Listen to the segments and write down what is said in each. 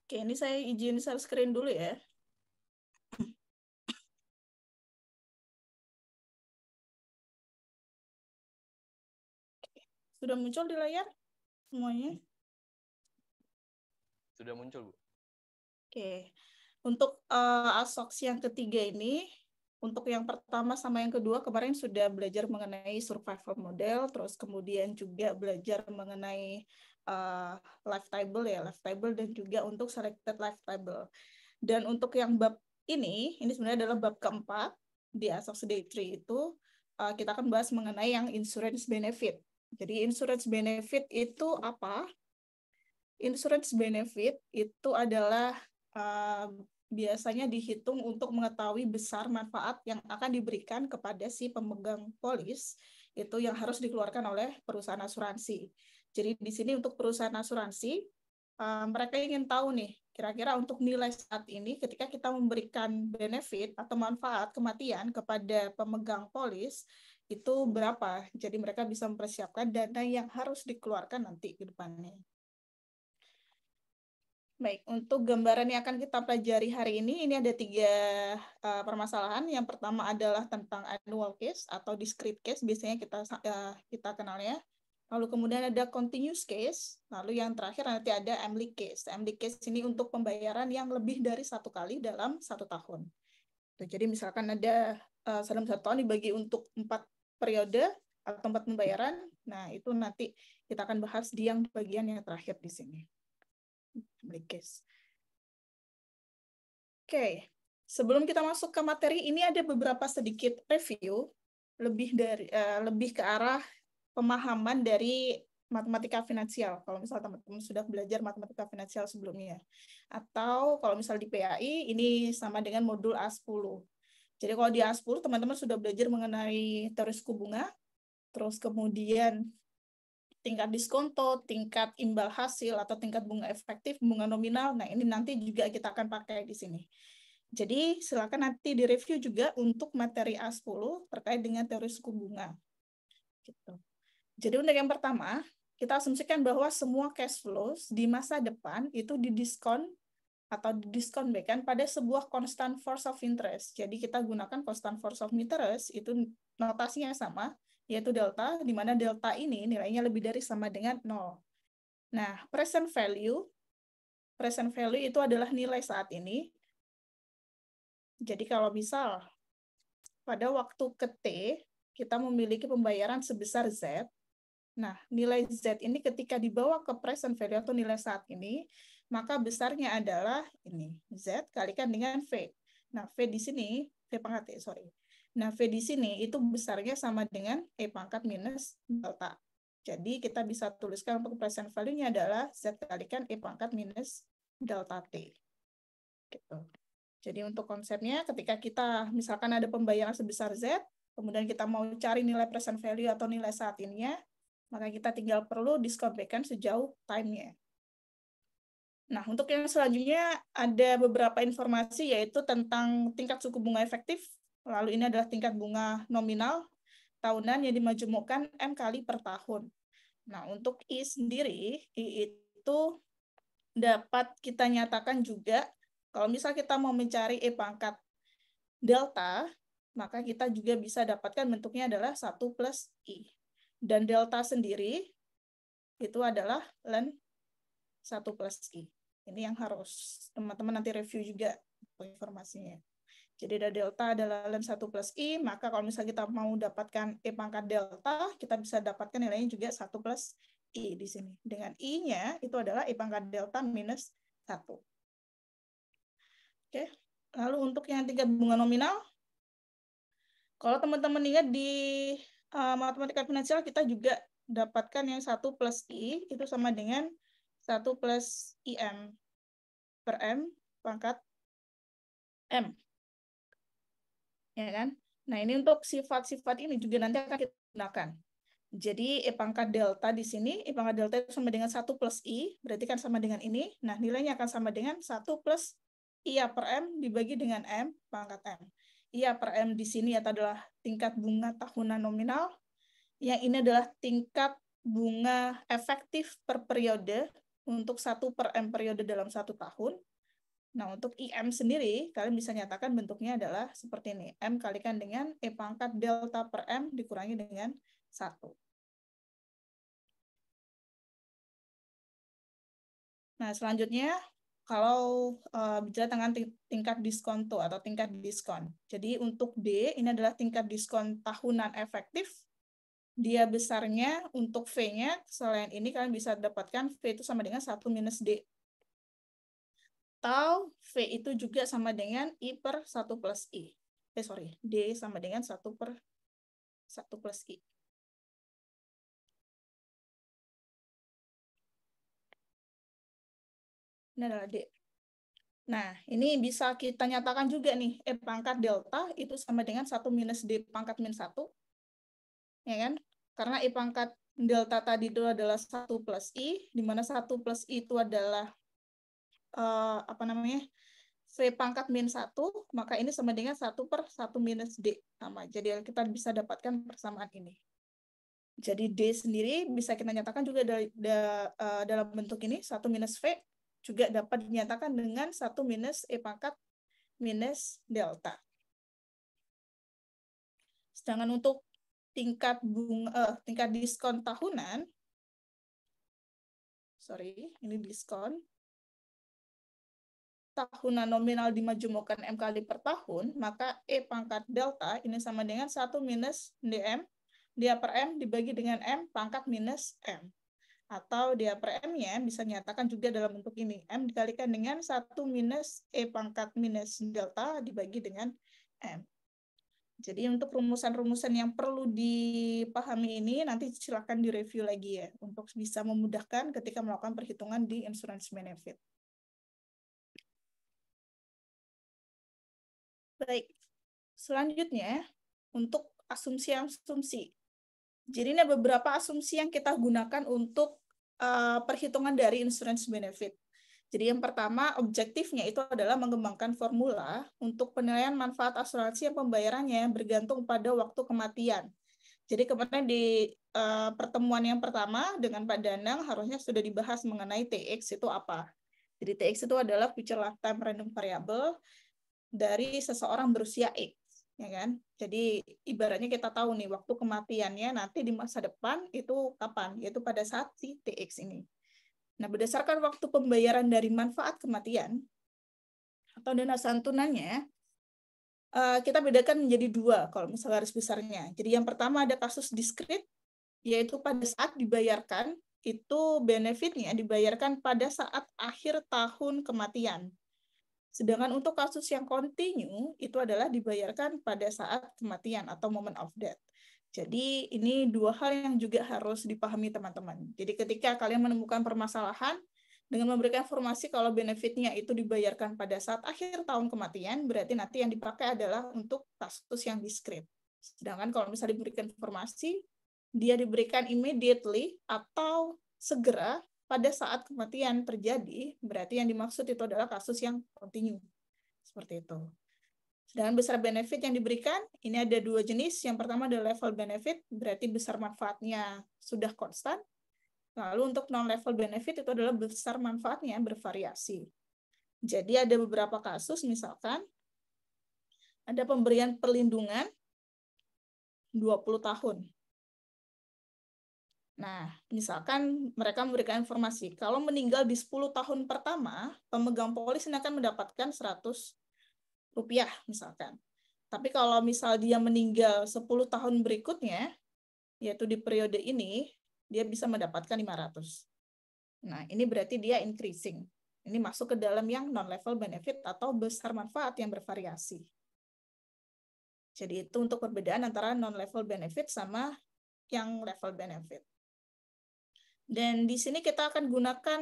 Oke, ini saya izin share screen dulu ya. Sudah muncul di layar semuanya? Sudah muncul, Bu. Oke, untuk ASOX yang ketiga ini, untuk yang pertama sama yang kedua kemarin sudah belajar mengenai survival model, terus kemudian juga belajar mengenai life table ya, life table dan juga untuk selected life table. Dan untuk yang bab ini sebenarnya adalah bab keempat di ASOX Day 3 itu kita akan bahas mengenai yang insurance benefit. Jadi insurance benefit itu apa? Insurance benefit itu adalah biasanya dihitung untuk mengetahui besar manfaat yang akan diberikan kepada si pemegang polis itu yang harus dikeluarkan oleh perusahaan asuransi. Jadi di sini untuk perusahaan asuransi mereka ingin tahu nih kira-kira untuk nilai saat ini ketika kita memberikan benefit atau manfaat kematian kepada pemegang polis itu berapa. Jadi mereka bisa mempersiapkan dana yang harus dikeluarkan nanti ke depannya. Baik, untuk gambaran yang akan kita pelajari hari ini ada 3 permasalahan. Yang pertama adalah tentang annual case atau discrete case, biasanya kita kenalnya. Lalu kemudian ada continuous case, lalu yang terakhir nanti ada Emily case. Emily case ini untuk pembayaran yang lebih dari 1 kali dalam 1 tahun. Jadi misalkan ada dalam 1 tahun dibagi untuk 4 periode atau 4 pembayaran, nah itu nanti kita akan bahas di yang bagian yang terakhir di sini. Oke, sebelum kita masuk ke materi ini ada beberapa sedikit review lebih ke arah pemahaman dari matematika finansial. Kalau misalnya teman-teman sudah belajar matematika finansial sebelumnya, atau kalau misalnya di PAI ini sama dengan modul A10. Jadi kalau di A10 teman-teman sudah belajar mengenai teori suku bunga, terus kemudian tingkat diskonto, tingkat imbal hasil atau tingkat bunga efektif, bunga nominal. Nah, ini nanti juga kita akan pakai di sini. Jadi, silakan nanti direview juga untuk materi A10 terkait dengan teori suku bunga. Gitu. Jadi, untuk yang pertama, kita asumsikan bahwa semua cash flows di masa depan itu didiskon atau didiskon pada sebuah constant force of interest. Jadi, kita gunakan constant force of interest, itu notasinya sama, yaitu delta, di mana delta ini nilainya lebih dari sama dengan 0. Nah, present value itu adalah nilai saat ini. Jadi kalau misal pada waktu ke T, kita memiliki pembayaran sebesar Z, nah nilai Z ini ketika dibawa ke present value atau nilai saat ini, maka besarnya adalah ini, Z kalikan dengan V. Nah, V di sini, V pangkat T, sorry. Nah, V di sini itu besarnya sama dengan E pangkat minus delta. Jadi kita bisa tuliskan untuk present value-nya adalah Z kalikan E pangkat minus delta T. Gitu. Jadi untuk konsepnya ketika kita misalkan ada pembayaran sebesar Z, kemudian kita mau cari nilai present value atau nilai saat ininya, maka kita tinggal perlu diskon backend sejauh time-nya. Nah, untuk yang selanjutnya ada beberapa informasi yaitu tentang tingkat suku bunga efektif, lalu ini adalah tingkat bunga nominal tahunan yang dimajemukkan M kali per tahun. Nah, untuk I sendiri, I itu dapat kita nyatakan juga, kalau misal kita mau mencari E pangkat delta, maka kita juga bisa dapatkan bentuknya adalah 1 plus I. Dan delta sendiri itu adalah ln 1 plus I. Ini yang harus teman-teman nanti review juga informasinya. Jadi ada delta adalah ln 1 plus I, maka kalau misalnya kita mau dapatkan E pangkat delta, kita bisa dapatkan nilainya juga 1 plus I di sini. Dengan I-nya itu adalah E pangkat delta minus 1. Oke. Lalu untuk yang tingkat bunga nominal, kalau teman-teman ingat di matematika finansial kita juga dapatkan yang 1 plus I itu sama dengan 1 plus IM per M pangkat M. Ya kan? Nah, ini untuk sifat-sifat ini juga nanti akan kita gunakan. Jadi, E pangkat delta di sini, E pangkat delta itu sama dengan 1 plus I, berarti kan sama dengan ini. Nah, nilainya akan sama dengan 1 plus IA per M dibagi dengan M pangkat M. IA per M di sini adalah tingkat bunga tahunan nominal, yang ini adalah tingkat bunga efektif per periode, untuk 1 per M periode dalam 1 tahun. Nah, untuk IM sendiri, kalian bisa nyatakan bentuknya adalah seperti ini. M kalikan dengan E pangkat delta per M dikurangi dengan 1. Nah, selanjutnya, kalau bicara tentang tingkat diskonto atau tingkat diskon. Jadi, untuk D, ini adalah tingkat diskon tahunan efektif. Dia besarnya, untuk V-nya, selain ini kalian bisa dapatkan V itu sama dengan 1 minus D. Atau V itu juga sama dengan I per 1 plus I. D sama dengan 1 per 1 plus I. Ini adalah D. Nah, ini bisa kita nyatakan juga nih, E pangkat delta itu sama dengan 1 minus D pangkat min 1. Ya kan? Karena I pangkat delta tadi itu adalah 1 plus I, di mana 1 plus I itu adalah apa namanya? V pangkat min 1, maka ini sama dengan 1 per 1 minus D. Sama. Jadi kita bisa dapatkan persamaan ini. Jadi D sendiri bisa kita nyatakan juga dalam bentuk ini, 1 minus V juga dapat dinyatakan dengan 1 minus E pangkat minus delta. Sedangkan untuk tingkat diskon tahunan, ini diskon tahunan nominal dimajemukkan M kali per tahun, maka E pangkat delta ini sama dengan 1 minus DM, dia per M dibagi dengan M pangkat minus M. Atau dia per M-nya bisa nyatakan juga dalam bentuk ini. M dikalikan dengan 1 minus E pangkat minus delta dibagi dengan M. Jadi untuk rumusan-rumusan yang perlu dipahami ini, nanti silakan direview lagi ya, untuk bisa memudahkan ketika melakukan perhitungan di insurance benefit. Baik, selanjutnya untuk asumsi-asumsi. Jadi ini ada beberapa asumsi yang kita gunakan untuk perhitungan dari insurance benefit. Jadi yang pertama, objektifnya itu adalah mengembangkan formula untuk penilaian manfaat asuransi yang pembayarannya bergantung pada waktu kematian. Jadi kemarin di pertemuan yang pertama dengan Pak Danang harusnya sudah dibahas mengenai TX itu apa. Jadi TX itu adalah future lifetime random variable dari seseorang berusia X, ya kan? Jadi ibaratnya kita tahu nih waktu kematiannya nanti di masa depan itu kapan, yaitu pada saat si TX ini. Nah, berdasarkan waktu pembayaran dari manfaat kematian atau dana santunannya, kita bedakan menjadi 2 kalau misalnya garis besarnya. Jadi yang pertama ada kasus diskrit, yaitu pada saat dibayarkan, itu benefitnya dibayarkan pada saat akhir tahun kematian. Sedangkan untuk kasus yang kontinu, itu adalah dibayarkan pada saat kematian atau moment of death. Jadi ini 2 hal yang juga harus dipahami teman-teman. Jadi ketika kalian menemukan permasalahan, dengan memberikan informasi kalau benefitnya itu dibayarkan pada saat akhir tahun kematian, berarti nanti yang dipakai adalah untuk kasus yang diskrit. Sedangkan kalau misalnya diberikan informasi, dia diberikan immediately atau segera pada saat kematian terjadi, berarti yang dimaksud itu adalah kasus yang kontinu. Seperti itu. Sedangkan besar benefit yang diberikan, ini ada 2 jenis. Yang pertama adalah level benefit, berarti besar manfaatnya sudah konstan. Lalu untuk non-level benefit itu adalah besar manfaatnya bervariasi. Jadi ada beberapa kasus, misalkan ada pemberian perlindungan 20 tahun. Nah, misalkan mereka memberikan informasi, kalau meninggal di 10 tahun pertama, pemegang polis ini akan mendapatkan 100 rupiah, misalkan. Tapi kalau misal dia meninggal 10 tahun berikutnya, yaitu di periode ini, dia bisa mendapatkan 500. Nah, ini berarti dia increasing. Ini masuk ke dalam yang non-level benefit atau besar manfaat yang bervariasi. Jadi itu untuk perbedaan antara non-level benefit sama yang level benefit. Dan di sini kita akan gunakan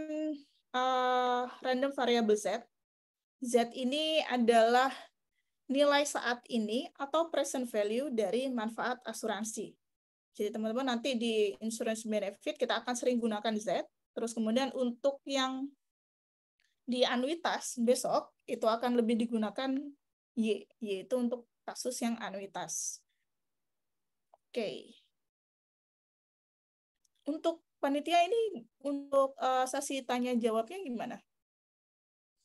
random variable Z. Z ini adalah nilai saat ini atau present value dari manfaat asuransi. Jadi teman-teman nanti di insurance benefit kita akan sering gunakan Z. Terus kemudian untuk yang di anuitas besok itu akan lebih digunakan Y, yaitu untuk kasus yang anuitas. Oke. Untuk panitia ini untuk sesi tanya jawabnya gimana?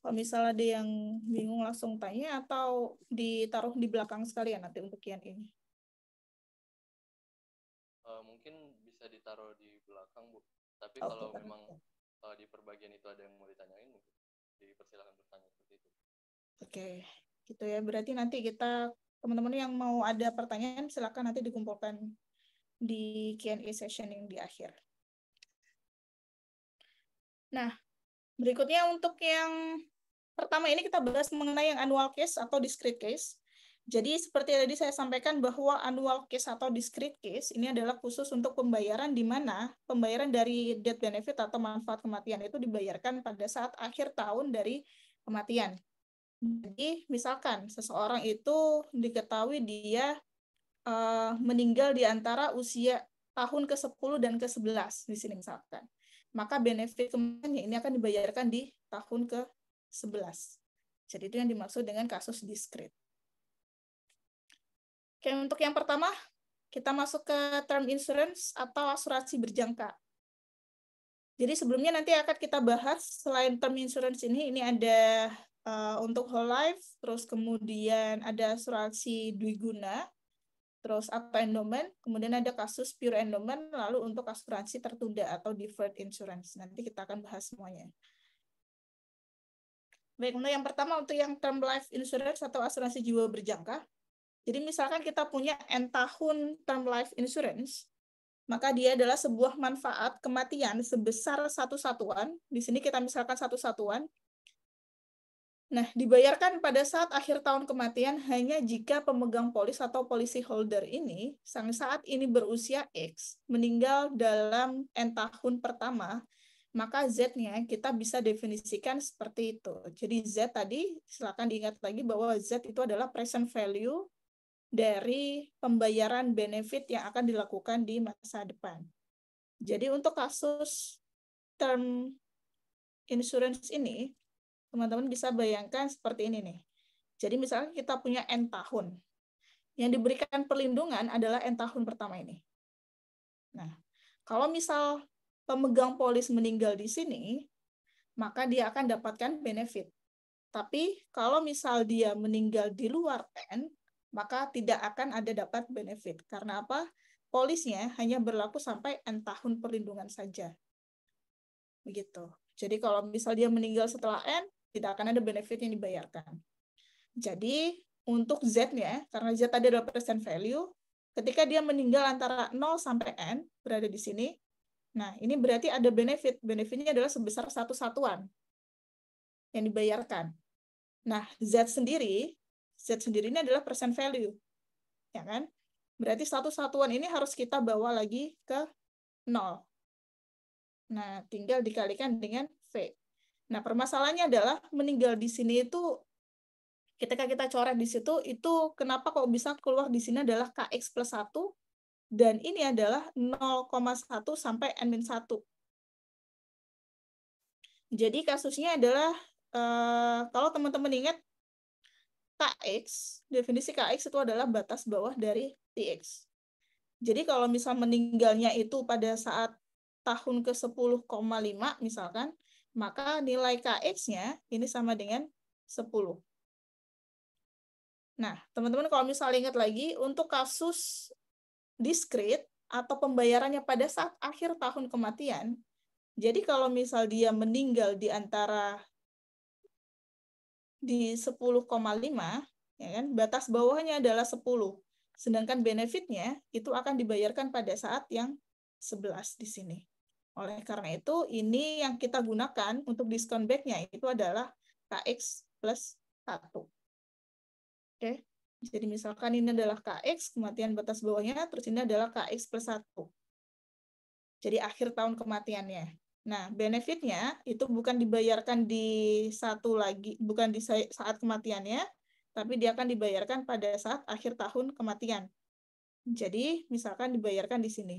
Kalau misalnya ada yang bingung langsung tanya atau ditaruh di belakang sekalian nanti untuk Q&A ini? Mungkin bisa ditaruh di belakang, Bu. Tapi Oke, kalau memang di perbagian itu ada yang mau ditanyain, mungkin dipersilakan bertanya seperti itu. Oke, gitu ya. Berarti nanti kita, teman-teman yang mau ada pertanyaan, silakan nanti dikumpulkan di Q&A session yang di akhir. Nah, berikutnya untuk yang pertama ini kita bahas mengenai yang annual case atau discrete case. Jadi seperti tadi saya sampaikan bahwa annual case atau discrete case ini adalah khusus untuk pembayaran di mana pembayaran dari death benefit atau manfaat kematian itu dibayarkan pada saat akhir tahun dari kematian. Jadi misalkan seseorang itu diketahui dia meninggal di antara usia tahun ke-10 dan ke-11 di sini misalkan. Maka benefit kematiannya ini akan dibayarkan di tahun ke-11. Jadi itu yang dimaksud dengan kasus discrete. Oke, untuk yang pertama, kita masuk ke term insurance atau asuransi berjangka. Jadi sebelumnya nanti akan kita bahas, selain term insurance ini ada untuk whole life, terus kemudian ada asuransi dwiguna, terus apa endowment, kemudian ada kasus pure endowment, lalu untuk asuransi tertunda atau deferred insurance. Nanti kita akan bahas semuanya. Baik, untuk yang pertama untuk yang term life insurance atau asuransi jiwa berjangka. Jadi misalkan kita punya N tahun term life insurance, maka dia adalah sebuah manfaat kematian sebesar satu satuan. Di sini kita misalkan satu satuan. Nah, dibayarkan pada saat akhir tahun kematian hanya jika pemegang polis atau policy holder ini saat ini berusia X, meninggal dalam N tahun pertama, maka Z-nya kita bisa definisikan seperti itu. Jadi Z tadi, silakan diingat lagi bahwa Z itu adalah present value dari pembayaran benefit yang akan dilakukan di masa depan. Jadi untuk kasus term insurance ini, teman-teman bisa bayangkan seperti ini nih. Jadi misalnya kita punya N tahun. Yang diberikan perlindungan adalah N tahun pertama ini. Nah, kalau misal pemegang polis meninggal di sini, maka dia akan dapatkan benefit. Tapi kalau misal dia meninggal di luar N, maka tidak akan ada dapat benefit. Karena apa? Polisnya hanya berlaku sampai N tahun perlindungan saja. Begitu. Jadi kalau misal dia meninggal setelah N, tidak akan ada benefit yang dibayarkan. Jadi untuk Z-nya, karena Z tadi adalah present value, ketika dia meninggal antara 0 sampai N, berada di sini, nah ini berarti ada benefit. Benefitnya adalah sebesar satu satuan yang dibayarkan. Nah, Z sendiri ini adalah present value. Ya kan? Berarti satu satuan ini harus kita bawa lagi ke 0. Nah, tinggal dikalikan dengan V. Nah, permasalahannya adalah meninggal di sini itu ketika kita coret di situ, itu kenapa kok bisa keluar di sini adalah KX plus 1, dan ini adalah 0,1 sampai N-1. Jadi kasusnya adalah, kalau teman-teman ingat, KX, definisi KX itu adalah batas bawah dari TX. Jadi kalau misal meninggalnya itu pada saat tahun ke-10,5 misalkan, maka nilai KX-nya ini sama dengan 10. Nah, teman-teman kalau misalnya ingat lagi, untuk kasus discrete atau pembayarannya pada saat akhir tahun kematian, jadi kalau misal dia meninggal di antara di 10,5, ya kan, batas bawahnya adalah 10. Sedangkan benefitnya itu akan dibayarkan pada saat yang 11 di sini. Oleh karena itu, ini yang kita gunakan untuk diskon back-nya itu adalah KX plus 1. Oke, jadi misalkan ini adalah KX, kematian batas bawahnya, terus ini adalah KX plus 1. Jadi akhir tahun kematiannya. Nah, benefitnya itu bukan dibayarkan di satu lagi, bukan di saat kematiannya, tapi dia akan dibayarkan pada saat akhir tahun kematian. Jadi, misalkan dibayarkan di sini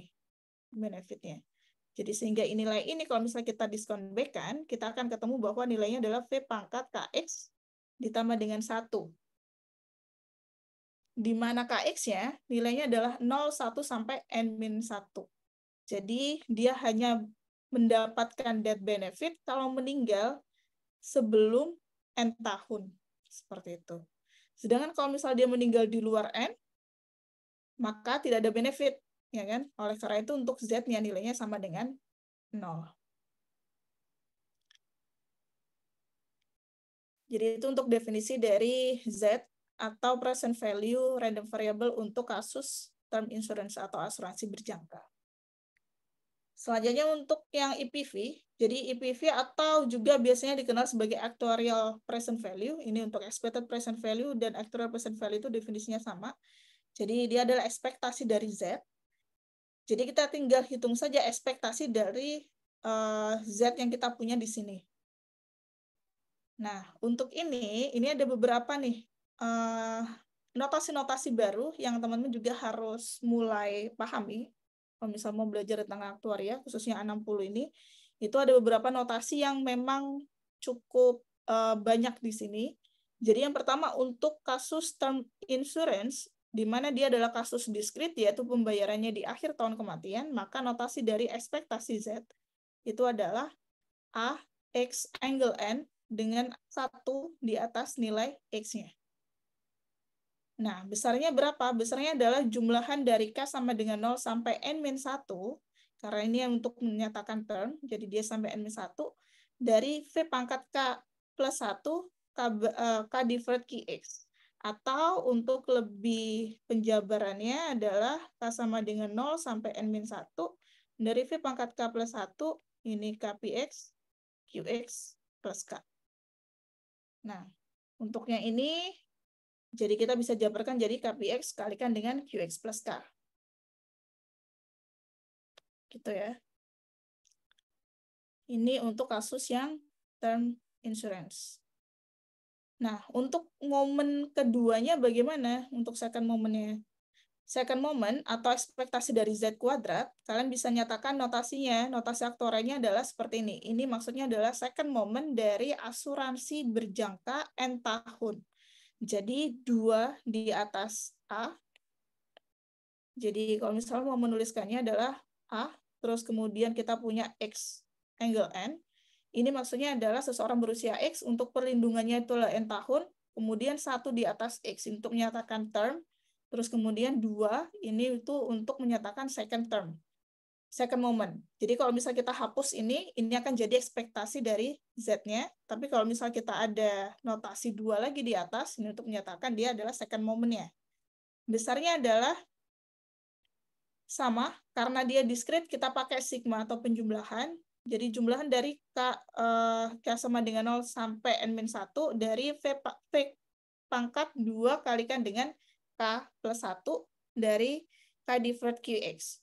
benefitnya. Jadi sehingga nilai ini kalau misalnya kita diskon back kan, kita akan ketemu bahwa nilainya adalah V pangkat KX ditambah dengan 1. Di mana KX-nya nilainya adalah 0, 1 sampai N-1. Jadi dia hanya mendapatkan death benefit kalau meninggal sebelum N tahun. Seperti itu. Sedangkan kalau misalnya dia meninggal di luar N, maka tidak ada benefit. Ya kan? Oleh karena itu untuk Z-nya nilainya sama dengan 0. Jadi itu untuk definisi dari Z atau present value random variable untuk kasus term insurance atau asuransi berjangka. Selanjutnya untuk yang EPV, jadi EPV atau juga biasanya dikenal sebagai actuarial present value, ini untuk expected present value dan actuarial present value itu definisinya sama. Jadi dia adalah ekspektasi dari Z. Jadi kita tinggal hitung saja ekspektasi dari Z yang kita punya di sini. Nah, untuk ini ada beberapa nih notasi-notasi baru yang teman-teman juga harus mulai pahami. Kalau misalnya mau belajar tentang aktuaria, khususnya A60 ini, itu ada beberapa notasi yang memang cukup banyak di sini. Jadi yang pertama untuk kasus term insurance, di mana dia adalah kasus diskrit, yaitu pembayarannya di akhir tahun kematian, maka notasi dari ekspektasi Z itu adalah A, X, angle N, dengan 1 di atas nilai X-nya. Nah, besarnya berapa? Besarnya adalah jumlahan dari K sama dengan 0 sampai N-1, karena ini untuk menyatakan term, jadi dia sampai N-1, dari V pangkat K plus 1, K deferred QX. Atau untuk lebih penjabarannya adalah K sama dengan 0 sampai N-1, dari V pangkat K plus 1, ini KPX, QX plus K. Nah, untuk yang ini, jadi kita bisa jabarkan jadi KPX kalikan dengan QX plus K. Gitu ya. Ini untuk kasus yang term insurance. Nah, untuk momen keduanya bagaimana? Untuk second momennya. Second moment atau ekspektasi dari Z kuadrat, kalian bisa nyatakan notasinya, notasi aktuarialnya adalah seperti ini. Ini maksudnya adalah second moment dari asuransi berjangka N tahun. Jadi 2 di atas A. Jadi kalau misalnya mau menuliskannya adalah A, terus kemudian kita punya X angle N. Ini maksudnya adalah seseorang berusia X untuk perlindungannya itulah N tahun, kemudian 1 di atas X untuk menyatakan term, terus kemudian 2 ini itu untuk menyatakan second term, second moment. Jadi kalau misalnya kita hapus ini akan jadi ekspektasi dari Z-nya, tapi kalau misalnya kita ada notasi 2 lagi di atas, ini untuk menyatakan dia adalah second moment-nya. Besarnya adalah sama, karena dia diskrit, kita pakai sigma atau penjumlahan. Jadi jumlahan dari K sama dengan 0 sampai N-1 dari V pangkat 2 kalikan dengan K plus 1 dari K deferred QX.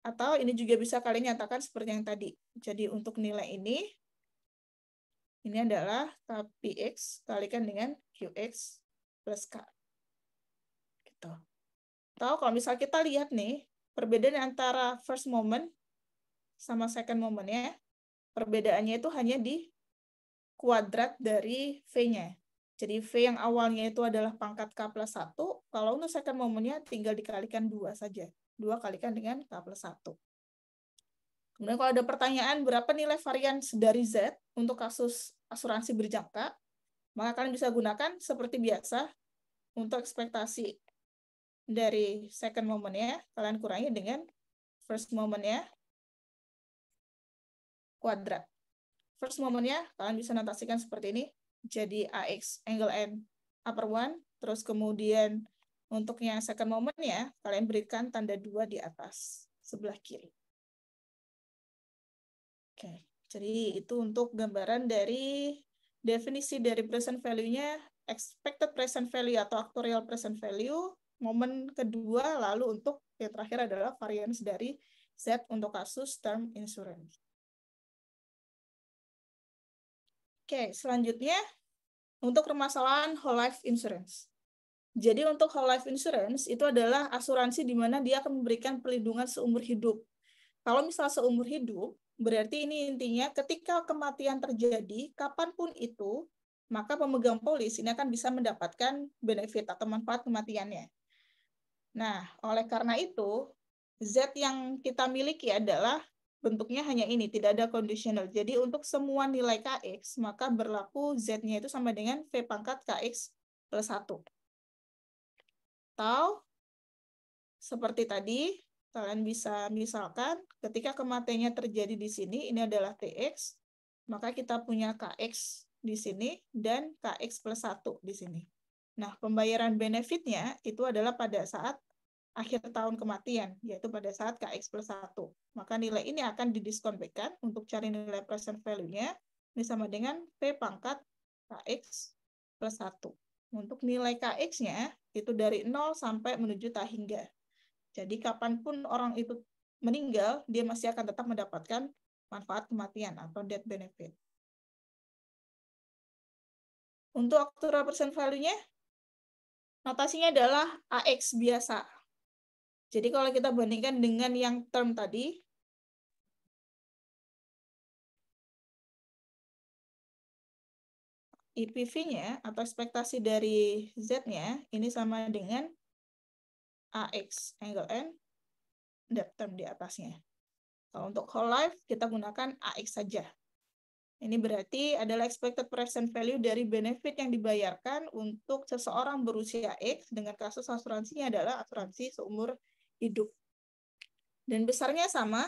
Atau ini juga bisa kalian nyatakan seperti yang tadi. Jadi untuk nilai ini adalah KPX kalikan dengan QX plus K. Gitu. Atau kalau misal kita lihat nih, perbedaan antara first moment sama second moment-nya, perbedaannya itu hanya di kuadrat dari V-nya. Jadi V yang awalnya itu adalah pangkat K plus 1, kalau untuk second moment-nya tinggal dikalikan 2 saja. 2 kalikan dengan K plus 1. Kemudian kalau ada pertanyaan berapa nilai varian dari Z untuk kasus asuransi berjangka, maka kalian bisa gunakan seperti biasa untuk ekspektasi dari second moment-nya, kalian kurangi dengan first moment-nya kuadrat. First moment-nya kalian bisa notasikan seperti ini. Jadi AX angle N upper 1, terus kemudian untuk yang second moment-nya kalian berikan tanda 2 di atas sebelah kiri. Oke, jadi itu untuk gambaran dari definisi dari present value-nya, expected present value atau actuarial present value, momen kedua, lalu untuk yang terakhir adalah variance dari Z untuk kasus term insurance. Oke, selanjutnya untuk permasalahan whole life insurance. Jadi untuk whole life insurance itu adalah asuransi di mana dia akan memberikan perlindungan seumur hidup. Kalau misal seumur hidup, berarti ini intinya ketika kematian terjadi, kapanpun itu, maka pemegang polis ini akan bisa mendapatkan benefit atau manfaat kematiannya. Nah, oleh karena itu, Z yang kita miliki adalah bentuknya hanya ini, tidak ada conditional. Jadi untuk semua nilai KX, maka berlaku Z-nya itu sama dengan V pangkat KX plus 1. Atau seperti tadi, kalian bisa misalkan ketika kematiannya terjadi di sini, ini adalah TX, maka kita punya KX di sini dan KX plus 1 di sini. Nah, pembayaran benefitnya itu adalah pada saat akhir tahun kematian, yaitu pada saat KX plus 1. Maka nilai ini akan didiskon back-kan untuk cari nilai present value-nya, ini sama dengan V pangkat KX plus 1. Untuk nilai KX-nya, itu dari 0 sampai menuju tak hingga. Jadi kapanpun orang itu meninggal, dia masih akan tetap mendapatkan manfaat kematian atau death benefit. Untuk actual present value-nya, notasinya adalah AX biasa. Jadi kalau kita bandingkan dengan yang term tadi, EPV-nya atau ekspektasi dari Z-nya ini sama dengan AX, angle N, death term di atasnya. Kalau untuk whole life, kita gunakan AX saja. Ini berarti adalah expected present value dari benefit yang dibayarkan untuk seseorang berusia X dengan kasus asuransinya adalah asuransi seumur hidup. Dan besarnya sama,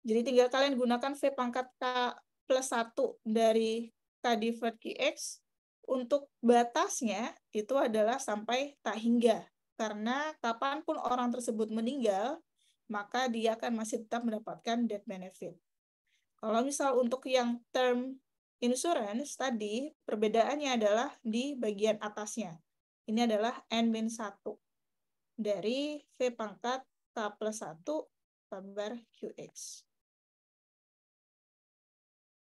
jadi tinggal kalian gunakan V pangkat K plus 1 dari K divide QX. Untuk batasnya itu adalah sampai tak hingga. Karena kapanpun orang tersebut meninggal, maka dia akan masih tetap mendapatkan death benefit. Kalau misal untuk yang term insurance tadi, perbedaannya adalah di bagian atasnya. Ini adalah N-1 dari V pangkat K plus 1 tambah QX.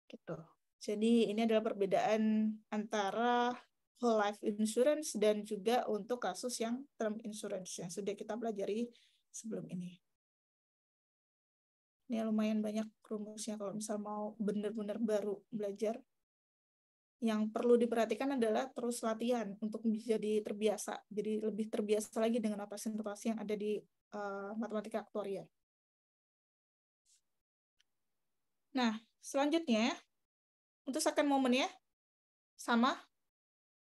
Gitu. Jadi ini adalah perbedaan antara whole life insurance dan juga untuk kasus yang term insurance yang sudah kita pelajari sebelum ini. Ini lumayan banyak rumusnya kalau misal mau benar-benar baru belajar. Yang perlu diperhatikan adalah terus latihan untuk menjadi terbiasa. Jadi lebih terbiasa lagi dengan notasi-notasi yang ada di matematika aktuaria. Nah, selanjutnya, untuk second momennya, sama.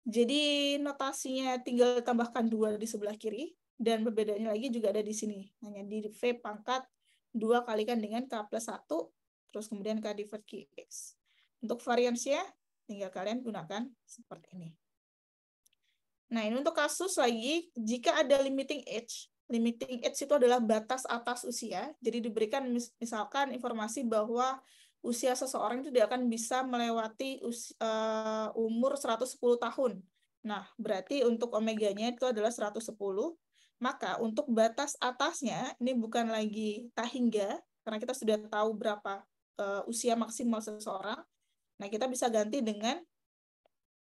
Jadi notasinya tinggal tambahkan 2 di sebelah kiri, dan perbedaannya lagi juga ada di sini. Hanya di V pangkat 2 kalikan dengan K plus 1, terus kemudian K divide QX. Untuk variansnya, tinggal kalian gunakan seperti ini. Nah, ini untuk kasus lagi, jika ada limiting age itu adalah batas atas usia, jadi diberikan misalkan informasi bahwa usia seseorang itu tidak akan bisa melewati umur 110 tahun. Nah, berarti untuk omeganya itu adalah 110, maka untuk batas atasnya, ini bukan lagi tak hingga, karena kita sudah tahu berapa usia maksimal seseorang, nah kita bisa ganti dengan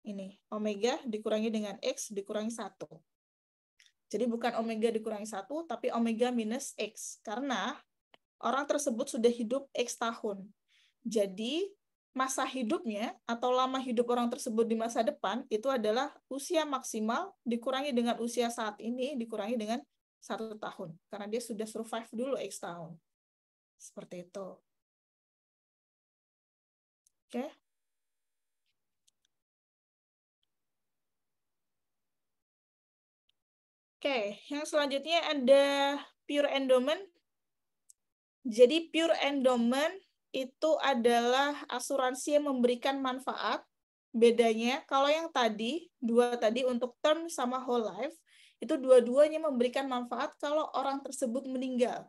ini, omega dikurangi dengan X dikurangi 1. Jadi bukan omega dikurangi 1, tapi omega minus X. Karena orang tersebut sudah hidup X tahun. Jadi masa hidupnya atau lama hidup orang tersebut di masa depan itu adalah usia maksimal dikurangi dengan usia saat ini dikurangi dengan 1 tahun. Karena dia sudah survive dulu X tahun. Seperti itu. Oke. Oke, yang selanjutnya ada pure endowment. Jadi pure endowment itu adalah asuransi yang memberikan manfaat. Bedanya, kalau yang tadi, dua tadi untuk term sama whole life, itu dua-duanya memberikan manfaat kalau orang tersebut meninggal.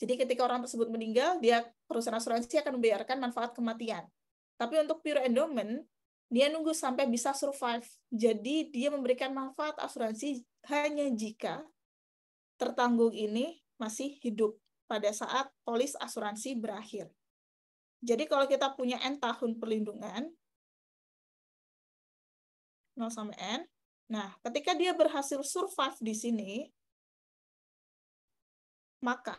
Jadi ketika orang tersebut meninggal, dia perusahaan asuransi akan membayarkan manfaat kematian. Tapi untuk pure endowment, dia nunggu sampai bisa survive. Jadi dia memberikan manfaat asuransi hanya jika tertanggung ini masih hidup pada saat polis asuransi berakhir. Jadi kalau kita punya N tahun perlindungan, 0 sampai N, nah ketika dia berhasil survive di sini, maka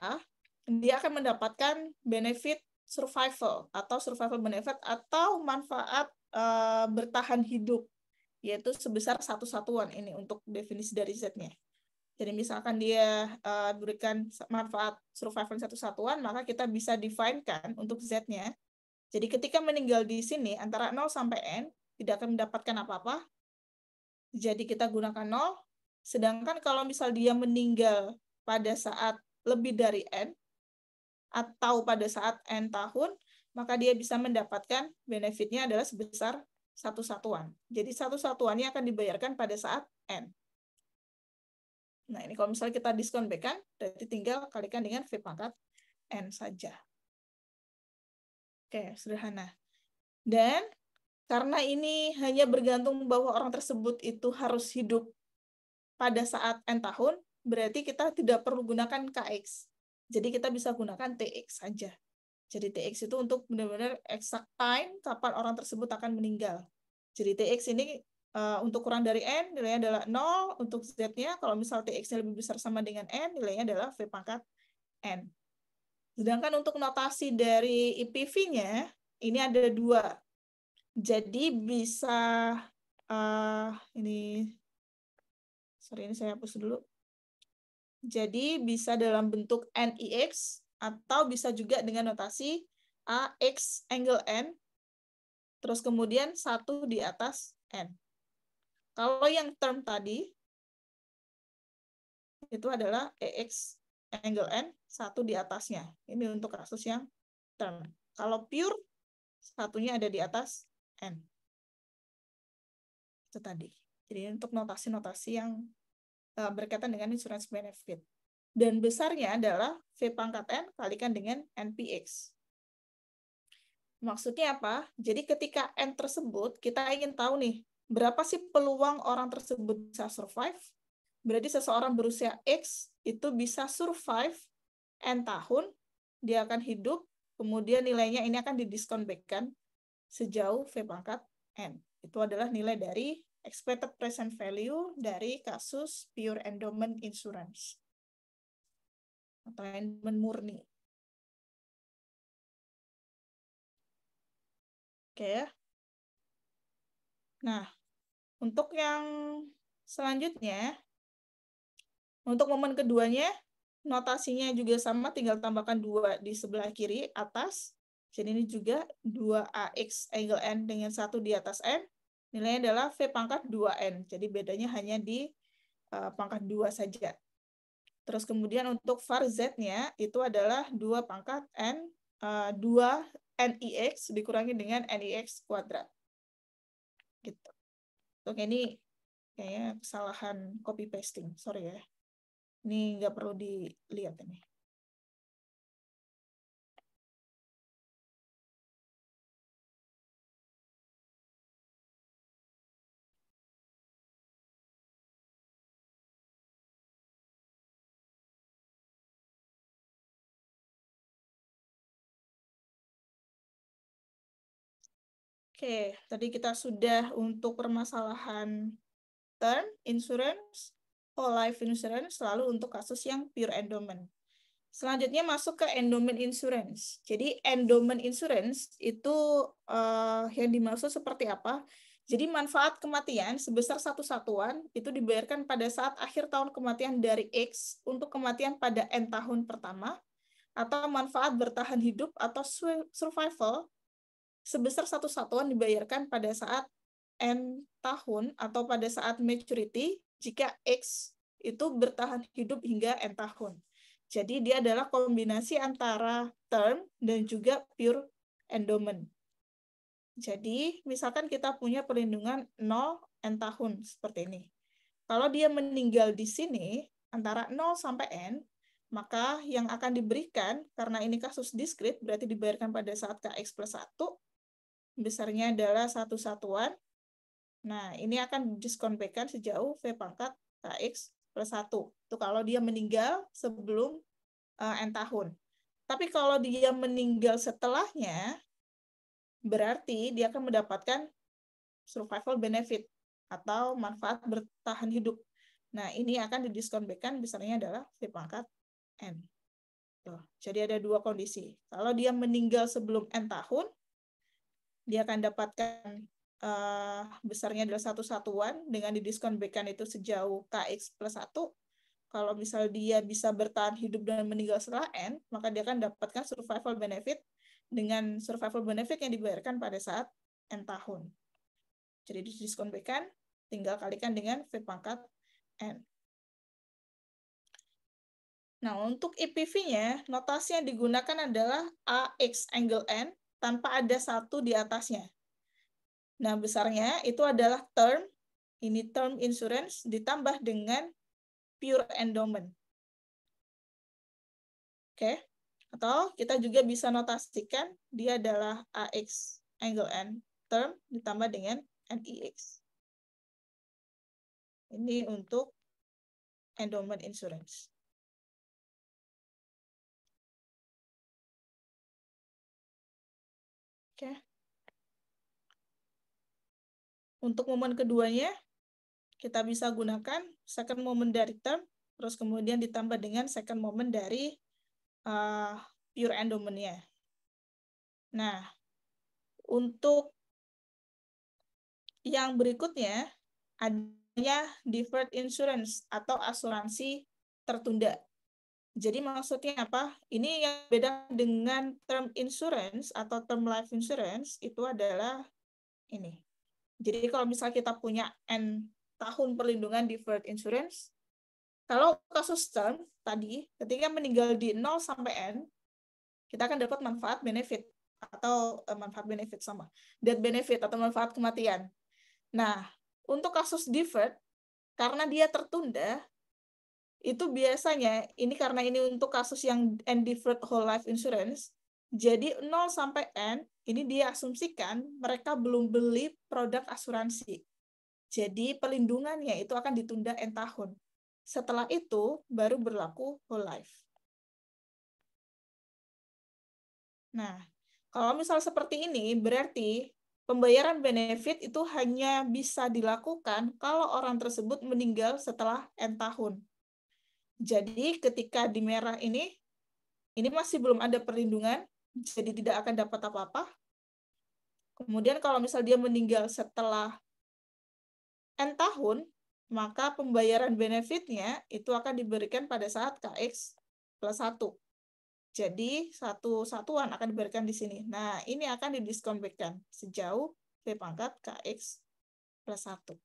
dia akan mendapatkan benefit survival atau survival benefit atau manfaat bertahan hidup, yaitu sebesar 1 satuan ini untuk definisi dari Z-nya. Jadi misalkan dia berikan manfaat survival satu satuan, maka kita bisa define-kan untuk Z-nya. Jadi ketika meninggal di sini, antara 0 sampai N, tidak akan mendapatkan apa-apa. Jadi kita gunakan 0. Sedangkan kalau misal dia meninggal pada saat lebih dari N, atau pada saat N tahun, maka dia bisa mendapatkan benefitnya adalah sebesar satu satuan. Jadi satu satuannya akan dibayarkan pada saat N. Nah, ini kalau misalnya kita diskon B kan, berarti tinggal kalikan dengan V pangkat N saja. Oke, sederhana. Dan karena ini hanya bergantung bahwa orang tersebut itu harus hidup pada saat N tahun, berarti kita tidak perlu gunakan KX. Jadi kita bisa gunakan TX saja. Jadi TX itu untuk benar-benar exact time kapan orang tersebut akan meninggal. Jadi TX ini untuk kurang dari N, nilainya adalah 0. Untuk Z-nya, kalau misal TX-nya lebih besar sama dengan N, nilainya adalah V pangkat N. Sedangkan untuk notasi dari IPV-nya, ini ada 2. Jadi bisa, ini saya hapus dulu. Jadi bisa dalam bentuk NIX, atau bisa juga dengan notasi AX angle N, terus kemudian 1 di atas N. Kalau yang term tadi, itu adalah EX angle N, 1 di atasnya. Ini untuk kasus yang term. Kalau pure, satunya ada di atas N. Itu tadi. Jadi untuk notasi-notasi yang berkaitan dengan insurance benefit. Dan besarnya adalah V pangkat N kalikan dengan NPX. Maksudnya apa? Jadi ketika N tersebut, kita ingin tahu nih, berapa sih peluang orang tersebut bisa survive? Berarti seseorang berusia X itu bisa survive N tahun, dia akan hidup, kemudian nilainya ini akan didiskon back-kan sejauh V pangkat N. Itu adalah nilai dari expected present value dari kasus pure endowment insurance atau endowment murni. Oke ya. Nah, untuk yang selanjutnya, untuk momen keduanya, notasinya juga sama, tinggal tambahkan 2 di sebelah kiri atas. Jadi ini juga 2AX angle N dengan 1 di atas N. Nilainya adalah V pangkat 2N. Jadi bedanya hanya di pangkat 2 saja. Terus kemudian untuk var Z-nya itu adalah 2 pangkat N, 2 NIX dikurangi dengan NIX kuadrat. Gitu. Oke, ini kayaknya kesalahan copy pasting, sorry ya. Ini nggak perlu dilihat ini. Oke, tadi kita sudah untuk permasalahan term insurance, whole life insurance, lalu untuk kasus yang pure endowment. Selanjutnya masuk ke endowment insurance. Jadi endowment insurance itu yang dimaksud seperti apa? Jadi manfaat kematian sebesar satu satuan itu dibayarkan pada saat akhir tahun kematian dari X untuk kematian pada N tahun pertama, atau manfaat bertahan hidup atau survival sebesar satu satuan dibayarkan pada saat N tahun atau pada saat maturity jika X itu bertahan hidup hingga N tahun. Jadi dia adalah kombinasi antara term dan juga pure endowment. Jadi misalkan kita punya perlindungan 0 N tahun seperti ini. Kalau dia meninggal di sini antara 0 sampai N, maka yang akan diberikan, karena ini kasus diskrit, berarti dibayarkan pada saat KX plus 1, besarnya adalah satu satuan. Nah, ini akan didiskon back-kan sejauh V pangkat KX plus 1. Itu kalau dia meninggal sebelum N tahun. Tapi kalau dia meninggal setelahnya, berarti dia akan mendapatkan survival benefit atau manfaat bertahan hidup. Nah, ini akan didiskon back-kan besarnya adalah V pangkat N. Tuh. Jadi ada 2 kondisi. Kalau dia meninggal sebelum N tahun, dia akan dapatkan besarnya adalah satu satuan dengan didiskon back-kan itu sejauh KX plus 1. Kalau misal dia bisa bertahan hidup dan meninggal setelah N, maka dia akan dapatkan survival benefit dengan survival benefit yang dibayarkan pada saat N tahun. Jadi didiskon B-kan, tinggal kalikan dengan V pangkat N. Nah, untuk EPV-nya, notasi yang digunakan adalah AX angle N tanpa ada satu di atasnya. Nah, besarnya itu adalah term, ini term insurance ditambah dengan pure endowment. Oke, atau kita juga bisa notasikan dia adalah AX angle N term ditambah dengan NEX. Ini untuk endowment insurance. Oke. Untuk momen keduanya, kita bisa gunakan second moment dari term, terus kemudian ditambah dengan second moment dari pure endowment-nya. Nah, untuk yang berikutnya, adanya deferred insurance atau asuransi tertunda. Jadi maksudnya apa? Ini yang beda dengan term insurance atau term life insurance itu adalah ini. Jadi kalau misalnya kita punya N tahun perlindungan deferred insurance, kalau kasus term tadi, ketika meninggal di 0 sampai N, kita akan dapat manfaat benefit atau manfaat benefit sama. Death benefit atau manfaat kematian. Nah, untuk kasus deferred, karena dia tertunda, itu biasanya, ini karena ini untuk kasus yang N deferred whole life insurance, jadi 0 sampai N, ini diasumsikan mereka belum beli produk asuransi. Jadi pelindungannya itu akan ditunda N tahun. Setelah itu, baru berlaku whole life. Nah, kalau misal seperti ini, berarti pembayaran benefit itu hanya bisa dilakukan kalau orang tersebut meninggal setelah N tahun. Jadi ketika di merah ini masih belum ada perlindungan, jadi tidak akan dapat apa-apa. Kemudian kalau misal dia meninggal setelah N tahun, maka pembayaran benefitnya itu akan diberikan pada saat KX plus 1. Jadi satu satuan akan diberikan di sini. Nah, ini akan didiskon back-kan sejauh V pangkat KX plus 1.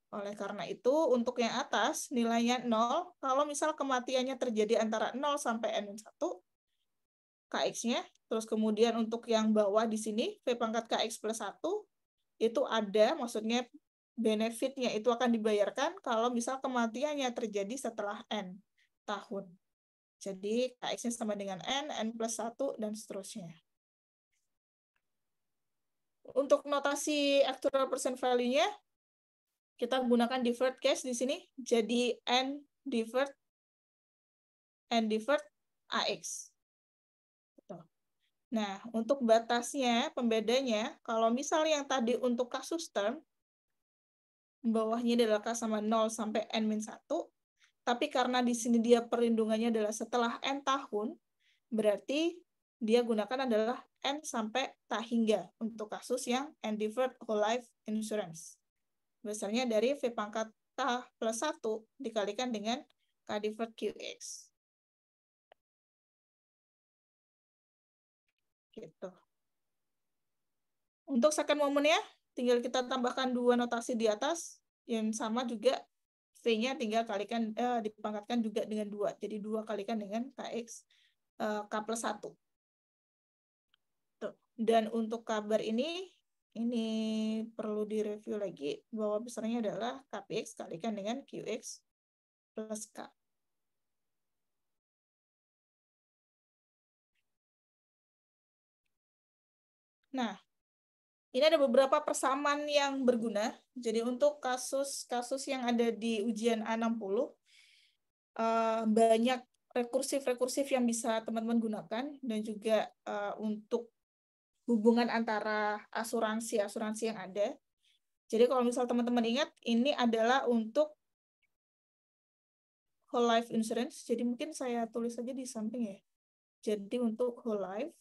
Oleh karena itu, untuk yang atas, nilainya 0. Kalau misal kematiannya terjadi antara 0 sampai N-1, KX-nya. Terus kemudian untuk yang bawah di sini, V pangkat KX plus 1, itu ada, maksudnya benefitnya itu akan dibayarkan kalau misal kematiannya terjadi setelah N tahun. Jadi KX-nya sama dengan N, N plus 1, dan seterusnya. Untuk notasi actual percent value-nya, kita gunakan deferred cash di sini, jadi N deferred AX. Nah, untuk batasnya, pembedanya, kalau misalnya yang tadi untuk kasus term, bawahnya adalah K sama 0 sampai N-1, tapi karena di sini dia perlindungannya adalah setelah N tahun, berarti dia gunakan adalah N sampai tak hingga untuk kasus yang N deferred whole life insurance. Besarnya dari V pangkat K plus 1 dikalikan dengan K deferred QX. Gitu. Untuk second momennya, tinggal kita tambahkan 2 notasi di atas, yang sama juga V-nya tinggal kalikan, dipangkatkan juga dengan 2. Jadi 2 kalikan dengan KX K plus 1. Tuh. Dan untuk kabar ini perlu direview lagi bahwa besarnya adalah KPX kalikan dengan QX plus K. Nah, ini ada beberapa persamaan yang berguna. Jadi untuk kasus-kasus yang ada di ujian A60, banyak rekursif-rekursif yang bisa teman-teman gunakan, dan juga untuk hubungan antara asuransi-asuransi yang ada. Jadi kalau misal teman-teman ingat, ini adalah untuk whole life insurance. Jadi mungkin saya tulis saja di samping ya. Jadi untuk whole life,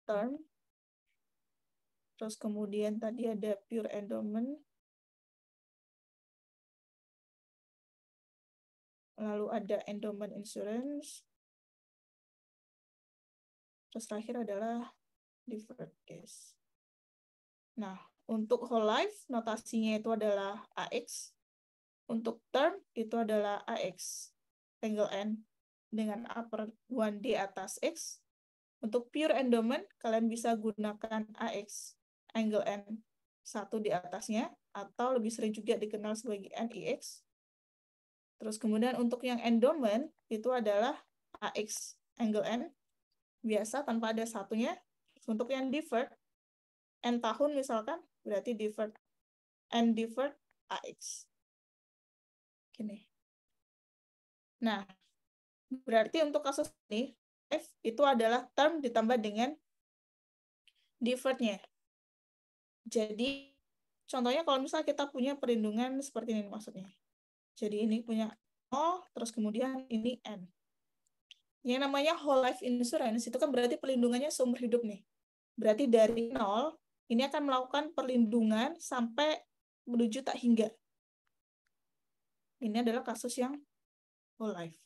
term, terus kemudian tadi ada pure endowment, lalu ada endowment insurance, terus terakhir adalah deferred case. Nah, untuk whole life notasinya itu adalah AX, untuk term itu adalah AX angle N dengan upper 1 di atas X. Untuk pure endowment, kalian bisa gunakan AX angle N 1 di atasnya, atau lebih sering juga dikenal sebagai NEX. Terus kemudian untuk yang endowment, itu adalah AX angle N, biasa tanpa ada satunya. Untuk yang deferred, N tahun misalkan, berarti deferred N deferred AX. Gini. Nah, berarti untuk kasus ini, F itu adalah term ditambah dengan deferred-nya. Jadi, contohnya kalau misalnya kita punya perlindungan seperti ini maksudnya. Jadi ini punya 0, terus kemudian ini N. Yang namanya whole life insurance itu kan berarti perlindungannya seumur hidup nih. Berarti dari 0, ini akan melakukan perlindungan sampai menuju tak hingga. Ini adalah kasus yang whole life.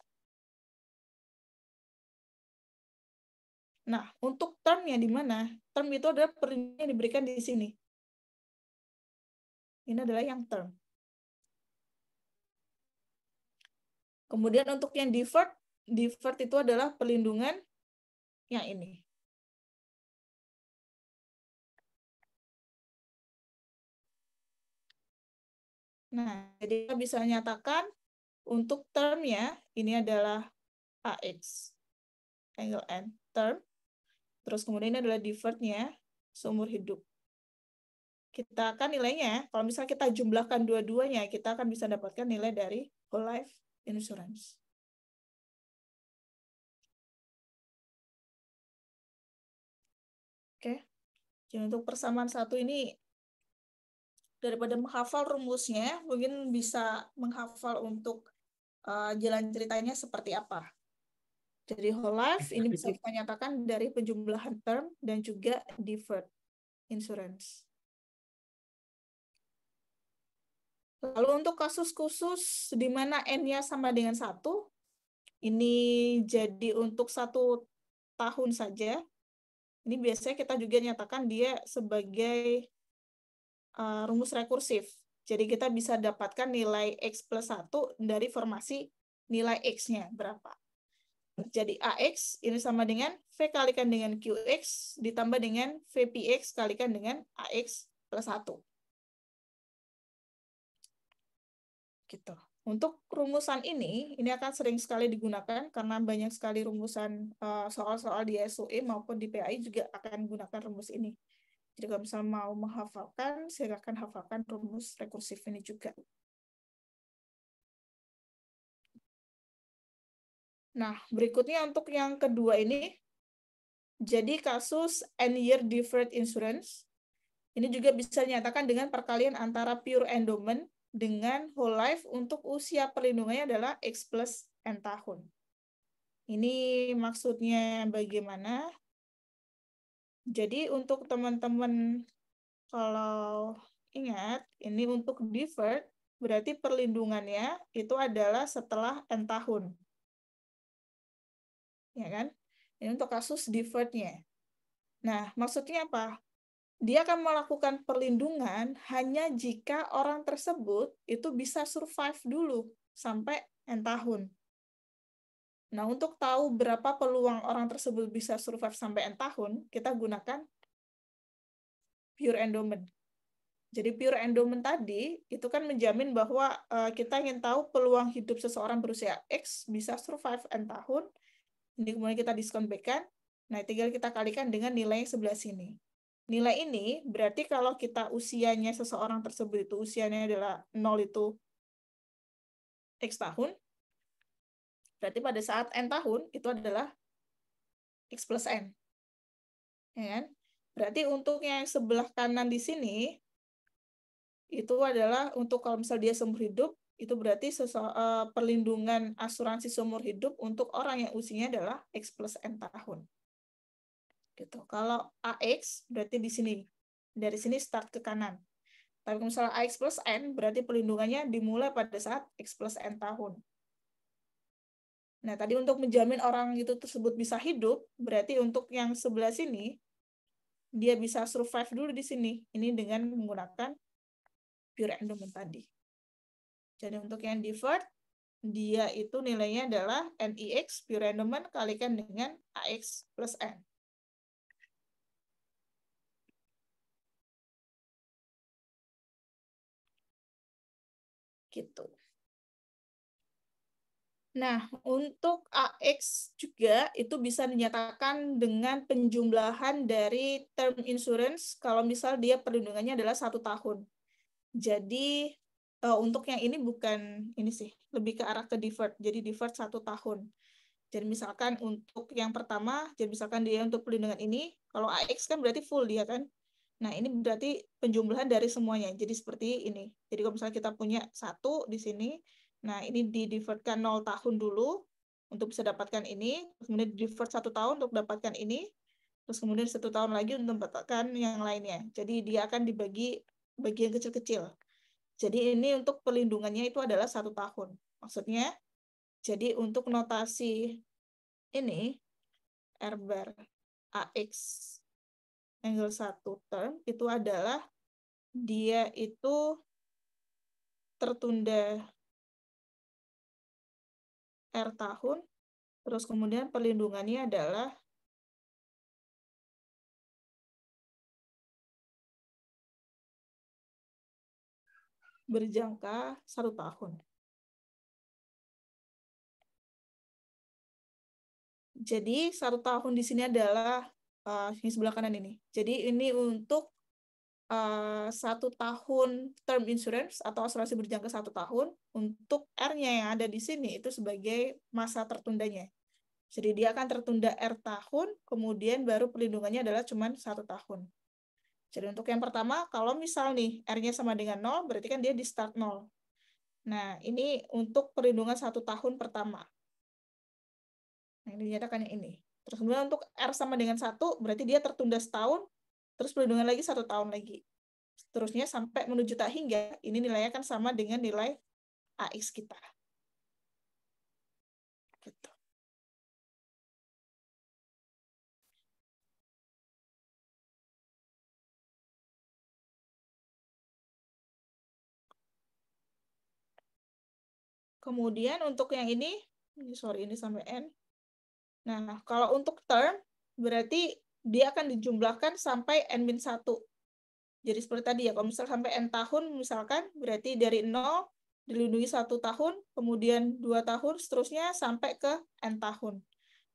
Nah, untuk termnya di mana? Term itu adalah perlindungan yang diberikan di sini. Ini adalah yang term. Kemudian untuk yang deferred, deferred itu adalah perlindungan yang ini. Nah, jadi kita bisa nyatakan untuk termnya ini adalah AX angle N term. Terus kemudian ini adalah deferred-nya seumur hidup. Kita akan nilainya, kalau misalnya kita jumlahkan dua-duanya, kita akan bisa dapatkan nilai dari whole life insurance. Oke, jadi untuk persamaan satu ini, daripada menghafal rumusnya, mungkin bisa menghafal untuk jalan ceritanya seperti apa. Jadi whole life ini bisa kita nyatakan dari penjumlahan term dan juga deferred insurance. Lalu untuk kasus khusus di mana N-nya sama dengan 1, ini jadi untuk 1 tahun saja. Ini biasanya kita juga nyatakan dia sebagai rumus rekursif. Jadi kita bisa dapatkan nilai X plus 1 dari formasi nilai X-nya berapa. Jadi AX ini sama dengan V kalikan dengan QX ditambah dengan VPX kalikan dengan AX plus 1. Gitu. Untuk rumusan ini akan sering sekali digunakan karena banyak sekali rumusan soal-soal di SUE maupun di PAI juga akan menggunakan rumus ini. Jadi kalau misalnya mau menghafalkan, silakan hafalkan rumus rekursif ini juga. Nah, berikutnya untuk yang kedua ini, jadi kasus N-year deferred insurance, ini juga bisa dinyatakan dengan perkalian antara pure endowment dengan whole life untuk usia perlindungannya adalah X plus N tahun. Ini maksudnya bagaimana? Jadi untuk teman-teman, kalau ingat, ini untuk deferred, berarti perlindungannya itu adalah setelah N tahun. Ya kan? Ini untuk kasus deferred-nya. Nah, maksudnya apa? Dia akan melakukan perlindungan hanya jika orang tersebut itu bisa survive dulu sampai N tahun. Nah, untuk tahu berapa peluang orang tersebut bisa survive sampai N tahun, kita gunakan pure endowment. Jadi pure endowment tadi itu kan menjamin bahwa kita ingin tahu peluang hidup seseorang berusia X bisa survive N tahun. Ini kemudian kita diskon B-kan. Nah, tinggal kita kalikan dengan nilai yang sebelah sini. Nilai ini berarti kalau kita usianya seseorang tersebut itu usianya adalah 0 itu X tahun, berarti pada saat N tahun itu adalah X plus N. Ya kan? Berarti untuk yang sebelah kanan di sini, itu adalah untuk kalau misal dia seumur hidup, itu berarti perlindungan asuransi seumur hidup untuk orang yang usianya adalah X plus N tahun. Gitu. Kalau AX berarti di sini. Dari sini start ke kanan. Tapi kalau misalnya AX plus N berarti perlindungannya dimulai pada saat X plus N tahun. Nah, tadi untuk menjamin orang itu tersebut bisa hidup, berarti untuk yang sebelah sini, dia bisa survive dulu di sini. Ini dengan menggunakan pure endowment tadi. Jadi untuk yang deferred, dia itu nilainya adalah NIX, pure endowment, kalikan dengan AX plus N. Gitu. Nah, untuk AX juga itu bisa dinyatakan dengan penjumlahan dari term insurance kalau misal dia perlindungannya adalah 1 tahun. Jadi untuk yang ini bukan ini sih, lebih ke arah ke deferred. Jadi deferred 1 tahun. Jadi misalkan untuk yang pertama, jadi misalkan dia untuk perlindungan ini, kalau AX kan berarti full dia kan. Nah, ini berarti penjumlahan dari semuanya. Jadi seperti ini. Jadi kalau misalnya kita punya 1 di sini, nah, ini di-deferredkan 0 tahun dulu untuk bisa dapatkan ini, kemudian di-deferred 1 tahun untuk dapatkan ini, terus kemudian 1 tahun lagi untuk mendapatkan yang lainnya. Jadi dia akan dibagi bagian kecil-kecil. Jadi ini untuk perlindungannya itu adalah 1 tahun. Maksudnya, jadi untuk notasi ini, R bar AX angle 1 term, itu adalah dia itu tertunda R tahun, terus kemudian perlindungannya adalah berjangka 1 tahun. Jadi 1 tahun di sini adalah yang sebelah kanan ini. Jadi ini untuk 1 tahun term insurance atau asuransi berjangka 1 tahun, untuk R-nya yang ada di sini itu sebagai masa tertundanya. Jadi dia akan tertunda R tahun, kemudian baru perlindungannya adalah cuma 1 tahun. Jadi untuk yang pertama, kalau misal nih R-nya sama dengan 0, berarti kan dia di start 0. Nah, ini untuk perlindungan 1 tahun pertama. Nah, ini dinyatakan yang ini. Terus kemudian untuk R sama dengan 1, berarti dia tertunda setahun, terus perlindungan lagi 1 tahun lagi. Seterusnya sampai menuju tak hingga, ini nilainya kan sama dengan nilai AX kita. Gitu. Kemudian untuk yang ini sorry ini sampai N. Nah, kalau untuk term, berarti dia akan dijumlahkan sampai N-1. Jadi seperti tadi ya, kalau misal sampai N tahun, misalkan, berarti dari 0, dilindungi 1 tahun, kemudian 2 tahun, seterusnya sampai ke N tahun.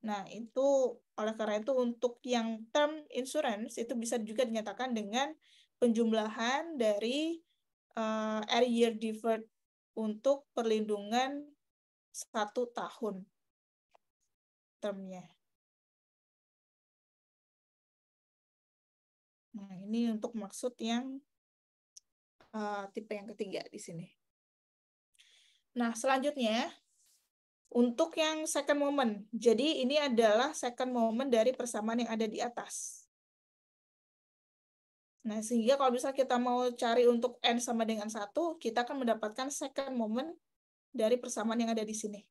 Nah, itu oleh karena itu untuk yang term insurance, itu bisa juga dinyatakan dengan penjumlahan dari R year deferred untuk perlindungan 1 tahun termnya. Nah, ini untuk maksud yang tipe yang ketiga di sini. Nah, selanjutnya, untuk yang second moment. Jadi, ini adalah second moment dari persamaan yang ada di atas. Nah, sehingga kalau misalnya kita mau cari untuk N sama dengan 1, kita akan mendapatkan second moment dari persamaan yang ada di sini.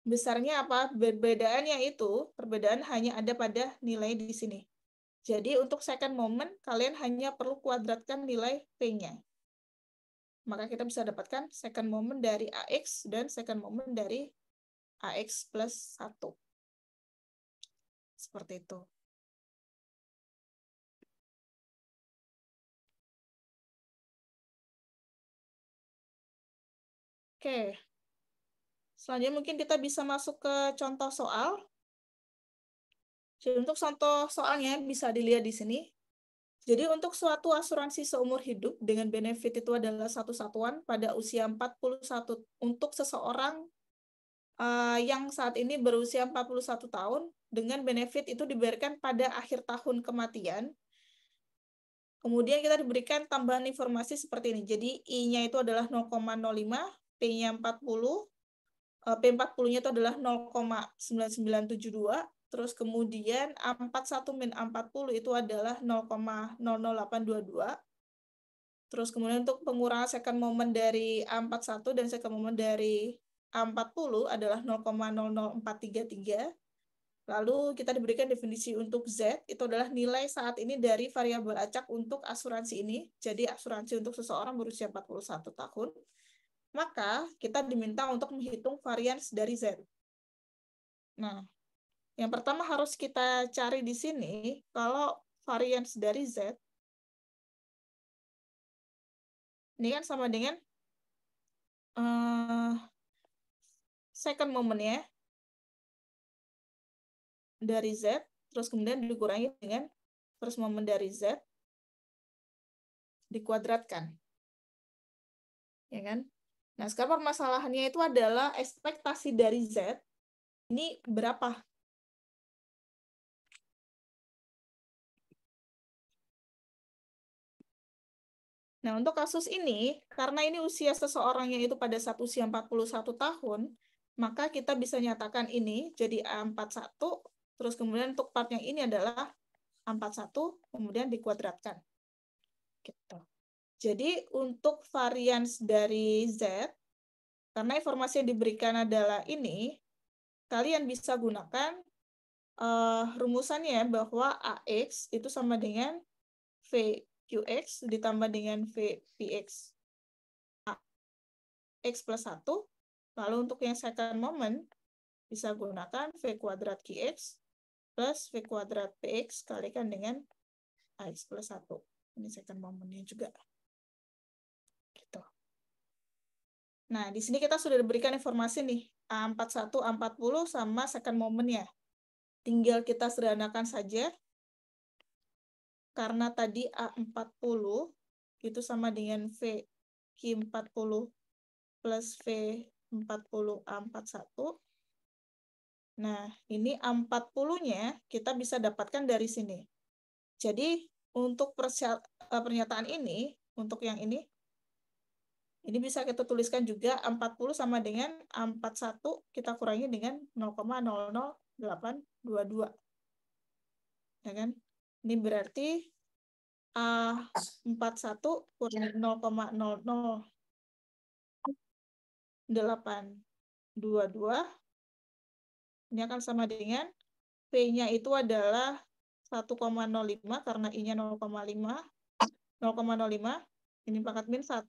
Besarnya apa? Perbedaannya itu, perbedaan hanya ada pada nilai di sini. Jadi untuk second moment, kalian hanya perlu kuadratkan nilai P-nya. Maka kita bisa dapatkan second moment dari AX dan second moment dari AX plus 1. Seperti itu. Oke. Selanjutnya mungkin kita bisa masuk ke contoh soal. Jadi untuk contoh soalnya bisa dilihat di sini. Jadi untuk suatu asuransi seumur hidup dengan benefit itu adalah 1 satuan pada usia 41 untuk seseorang yang saat ini berusia 41 tahun dengan benefit itu diberikan pada akhir tahun kematian. Kemudian kita diberikan tambahan informasi seperti ini. Jadi I-nya itu adalah 0,05, P-nya 40, P40-nya itu adalah 0,9972, terus kemudian A41 min A40 itu adalah 0,00822. Terus kemudian untuk pengurangan second moment dari A41 dan second moment dari A40 adalah 0,00433. Lalu kita diberikan definisi untuk Z, itu adalah nilai saat ini dari variabel acak untuk asuransi ini. Jadi asuransi untuk seseorang berusia 41 tahun. Maka kita diminta untuk menghitung varians dari Z. Nah, yang pertama harus kita cari di sini, kalau varians dari Z, ini kan sama dengan second moment-nya dari Z, terus kemudian dikurangi dengan first moment dari Z, dikuadratkan. Ya kan? Nah, sekarang permasalahannya itu adalah ekspektasi dari Z, ini berapa? Nah, untuk kasus ini, karena ini usia seseorangnya itu pada saat usia 41 tahun, maka kita bisa nyatakan ini jadi A41, terus kemudian untuk part yang ini adalah A41, kemudian dikuadratkan. Gitu. Jadi, untuk varians dari Z, karena informasi yang diberikan adalah ini, kalian bisa gunakan rumusannya bahwa AX itu sama dengan VQX ditambah dengan VPX. X plus 1. Lalu untuk yang second moment, bisa gunakan V kuadrat QX plus V kuadrat PX kalikan dengan AX plus 1. Ini second momentnya juga. Gitu. Nah, di sini kita sudah diberikan informasi nih, A41, A40 sama second moment-nya. Tinggal kita sederhanakan saja, karena tadi A40 itu sama dengan V Q40 plus V40 A41. Nah, ini A40-nya kita bisa dapatkan dari sini. Jadi, untuk pernyataan ini, untuk yang ini bisa kita tuliskan juga A40 sama dengan A41, kita kurangi dengan 0,00822. Ya kan? Ini berarti A41 kurangi 0,00822. Ini akan sama dengan P-nya itu adalah 1,05 karena I-nya 0,05. Ini pangkat min 1.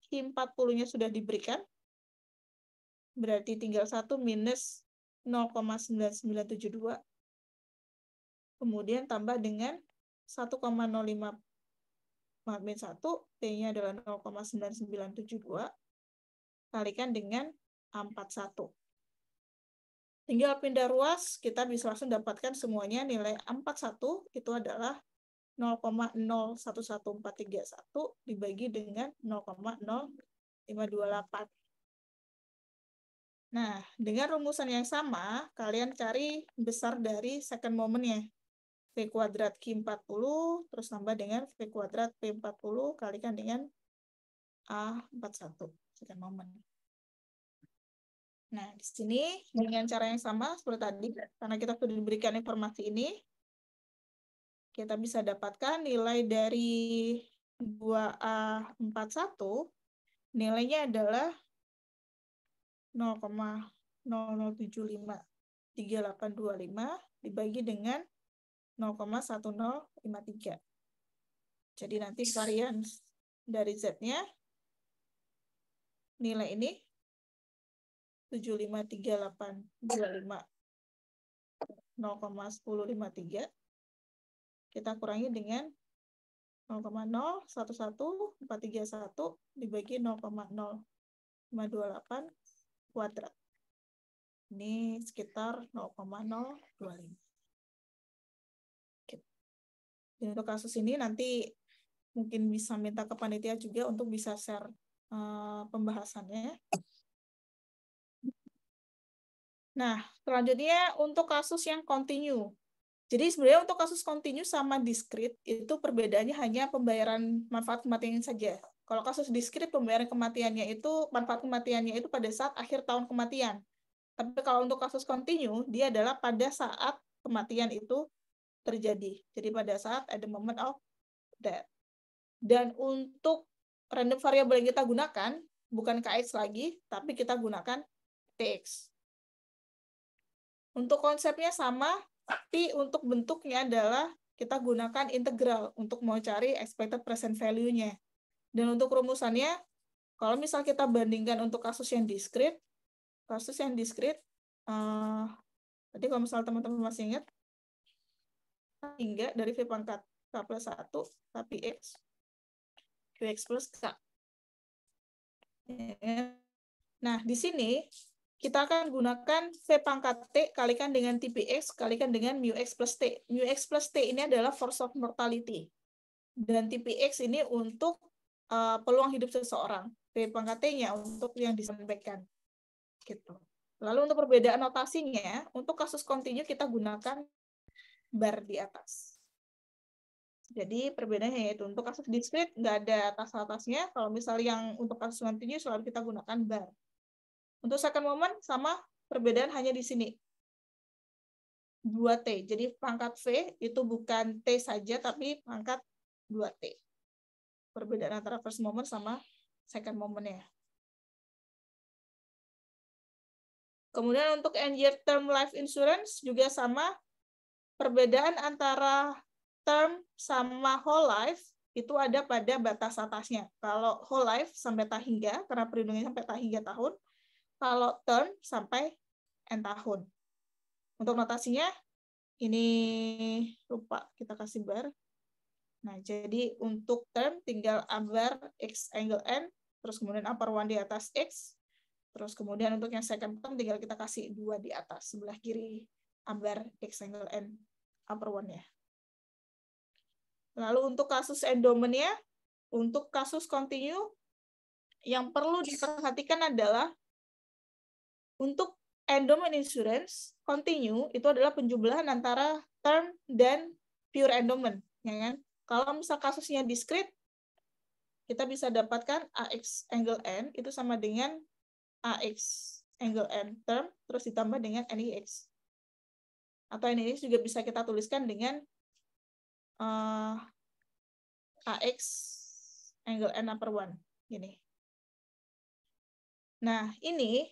Q40-nya sudah diberikan. Berarti tinggal 1 minus 0,9972. Kemudian tambah dengan 1,05 pangkat min 1. P-nya adalah 0,9972. Kalikan dengan A41. Tinggal pindah ruas, kita bisa langsung dapatkan semuanya. Nilai A41 itu adalah 0,011431 dibagi dengan 0,0528. Nah, dengan rumusan yang sama, kalian cari besar dari second moment-nya. V kuadrat Q40, terus tambah dengan V kuadrat P40, kalikan dengan A41, second moment. Nah, di sini dengan cara yang sama seperti tadi, karena kita sudah diberikan informasi ini, kita bisa dapatkan nilai dari 2A41, nilainya adalah 0,00753825 dibagi dengan 0,1053. Jadi nanti varian dari Z-nya, nilai ini 75385 0,1053 kita kurangi dengan 0,011431 dibagi 0,0528 kuadrat. Ini sekitar 0,025. Dan untuk kasus ini nanti mungkin bisa minta ke panitia juga untuk bisa share pembahasannya. Nah, selanjutnya untuk kasus yang continue. Jadi sebenarnya untuk kasus continue sama diskrit itu perbedaannya hanya pembayaran manfaat kematian saja. Kalau kasus diskrit pembayaran kematiannya itu manfaat kematiannya itu pada saat akhir tahun kematian. Tapi kalau untuk kasus continue dia adalah pada saat kematian itu terjadi. Jadi pada saat at the moment of death. Dan untuk random variable yang kita gunakan bukan KX lagi, tapi kita gunakan TX. Untuk konsepnya sama, tapi untuk bentuknya adalah kita gunakan integral untuk mau cari expected present value-nya. Dan untuk rumusannya, kalau misal kita bandingkan untuk kasus yang diskrit, tadi kalau misal teman-teman masih ingat, hingga dari V pangkat K plus 1, tapi X, QX plus K. Nah, di sini kita akan gunakan V pangkat T kalikan dengan TPX kalikan dengan mu X plus T. Mu X plus T ini adalah force of mortality. Dan TPX ini untuk peluang hidup seseorang. V pangkat T-nya untuk yang disampaikan. Gitu. Lalu untuk perbedaan notasinya, untuk kasus kontinu kita gunakan bar di atas. Jadi perbedaannya yaitu untuk kasus diskrit nggak ada atas-atasnya. Kalau misal yang untuk kasus kontinu selalu kita gunakan bar. Untuk second moment sama, perbedaan hanya di sini. 2T. Jadi pangkat V itu bukan T saja, tapi pangkat 2T. Perbedaan antara first moment sama second moment-nya. Kemudian untuk end-year term life insurance juga sama. Perbedaan antara term sama whole life itu ada pada batas atasnya. Kalau whole life sampai tahingga, karena perlindungannya sampai tahingga tahun. Kalau term sampai N tahun. Untuk notasinya, ini lupa kita kasih bar. Nah, jadi untuk term tinggal bar X angle N, terus kemudian upper one di atas X, terus kemudian untuk yang second term tinggal kita kasih 2 di atas, sebelah kiri bar X angle N, upper one-nya. Lalu untuk kasus endowment-nya, untuk kasus continue, yang perlu diperhatikan adalah untuk endowment insurance continue itu adalah penjumlahan antara term dan pure endowment, ya kan? Kalau misal kasusnya diskrit, kita bisa dapatkan AX angle N itu sama dengan AX angle N term terus ditambah dengan NIX. Atau NIX juga bisa kita tuliskan dengan AX angle N upper one gini. Nah, ini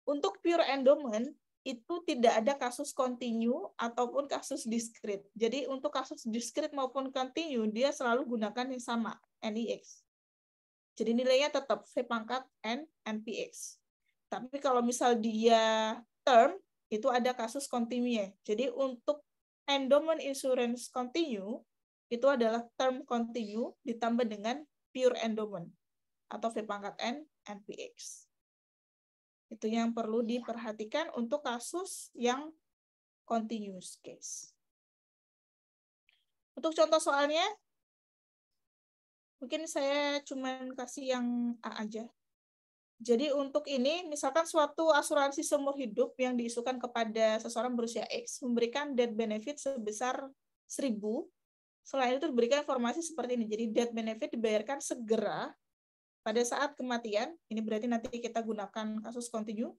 untuk pure endowment itu tidak ada kasus continue ataupun kasus diskrit. Jadi untuk kasus diskrit maupun continue dia selalu gunakan yang sama, NIX. Jadi nilainya tetap V pangkat N NPX. Tapi kalau misal dia term itu ada kasus continue. Jadi untuk endowment insurance continue itu adalah term continue ditambah dengan pure endowment atau V pangkat N NPX. Itu yang perlu diperhatikan untuk kasus yang continuous case. Untuk contoh soalnya, mungkin saya cuma kasih yang A aja. Jadi untuk ini, misalkan suatu asuransi seumur hidup yang diisukan kepada seseorang berusia X memberikan death benefit sebesar 1.000. Selain itu diberikan informasi seperti ini. Jadi death benefit dibayarkan segera pada saat kematian. Ini berarti nanti kita gunakan kasus continue.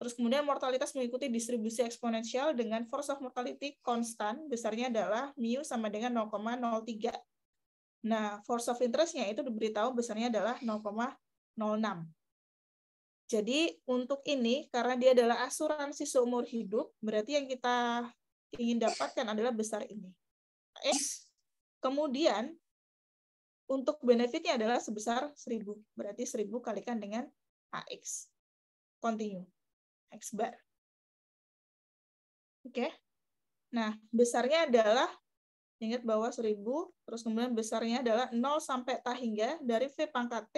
Terus kemudian mortalitas mengikuti distribusi eksponensial dengan force of mortality konstan, besarnya adalah mu sama dengan 0,03. Nah, force of interest-nya itu diberitahu besarnya adalah 0,06. Jadi untuk ini, karena dia adalah asuransi seumur hidup, berarti yang kita ingin dapatkan adalah besar ini. X. Kemudian, untuk benefitnya adalah sebesar 1.000. Berarti 1.000 kalikan dengan AX. Continue. X bar. Oke. Nah, besarnya adalah, ingat bahwa 1.000, terus kemudian besarnya adalah 0 sampai tahingga dari V pangkat T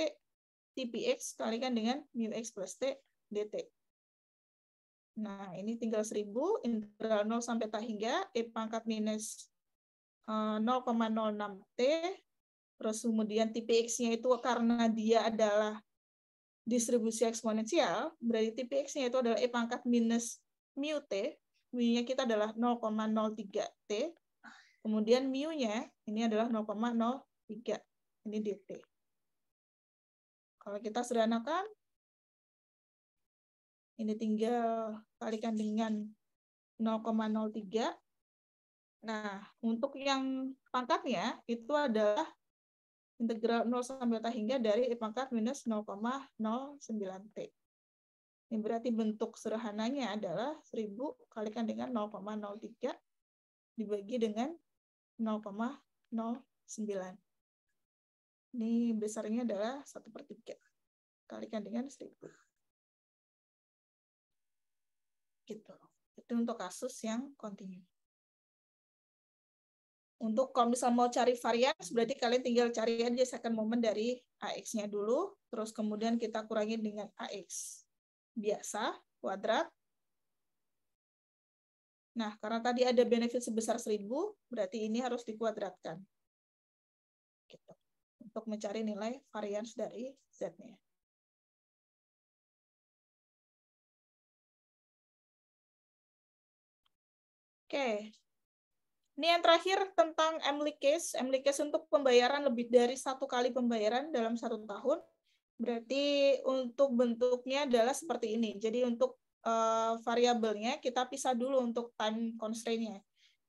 TPX kalikan dengan mu X plus T dt. Nah, ini tinggal 1.000, integral 0 sampai tahingga, E pangkat minus 0,06 T, terus kemudian TPX-nya itu karena dia adalah distribusi eksponensial, berarti TPX-nya itu adalah E pangkat minus mu T, mu-nya kita adalah 0,03 T, kemudian mu-nya ini adalah 0,03, ini dt. Kalau kita sederhanakan, ini tinggal kalikan dengan 0,03. Nah, untuk yang pangkatnya itu adalah integral 0 sampai tahingga dari E pangkat minus 0,09 T. Ini berarti bentuk sederhananya adalah 1000 kalikan dengan 0,03 dibagi dengan 0,09. Ini besarnya adalah 1/3. Kalikan dengan 1000. Gitu. Itu untuk kasus yang kontinu. Untuk kalau misal mau cari varians, berarti kalian tinggal cari aja second moment dari AX-nya dulu, terus kemudian kita kurangi dengan AX biasa, kuadrat. Nah, karena tadi ada benefit sebesar 1000, berarti ini harus dikuadratkan. Gitu. Untuk mencari nilai varians dari Z-nya. Oke. Ini yang terakhir tentang Emily case. Emily case untuk pembayaran lebih dari 1 kali pembayaran dalam 1 tahun. Berarti untuk bentuknya adalah seperti ini. Jadi untuk variabelnya kita pisah dulu untuk time constraint-nya.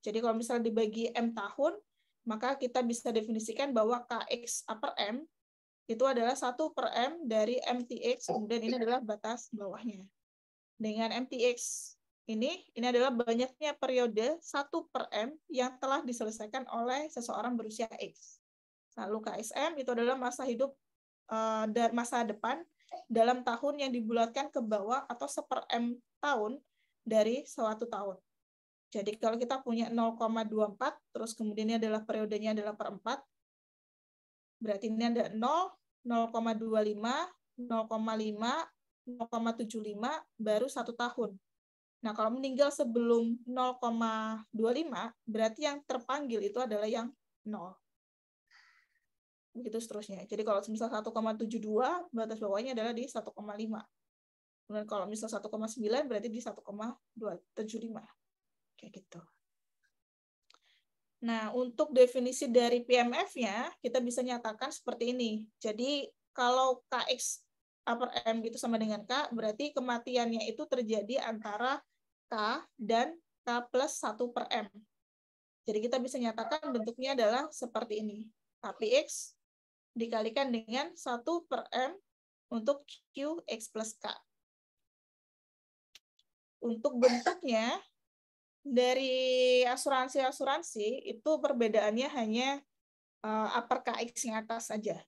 Jadi kalau misalnya dibagi M tahun, maka kita bisa definisikan bahwa KX upper M itu adalah 1/M dari MTX, kemudian ini adalah batas bawahnya. Dengan MTX ini adalah banyaknya periode 1/M yang telah diselesaikan oleh seseorang berusia X. Lalu KSM itu adalah masa hidup dan masa depan dalam tahun yang dibulatkan ke bawah atau 1/M tahun dari suatu tahun. Jadi kalau kita punya 0,24, terus kemudian ini adalah periodenya adalah per 4, berarti ini ada 0, 0,25, 0,5, 0,75, baru 1 tahun. Nah, kalau meninggal sebelum 0,25, berarti yang terpanggil itu adalah yang 0. Begitu seterusnya. Jadi kalau misal 1,72, batas bawahnya adalah di 1,5. Kemudian kalau misal 1,9, berarti di 1,275. Kayak gitu. Nah, untuk definisi dari PMF-nya, kita bisa nyatakan seperti ini. Jadi, kalau KX upper M itu sama dengan K, berarti kematiannya itu terjadi antara K dan K plus 1/M. Jadi, kita bisa nyatakan bentuknya adalah seperti ini. KPX dikalikan dengan 1/M untuk QX plus K. Untuk bentuknya, dari asuransi-asuransi itu perbedaannya hanya upper KX yang atas saja.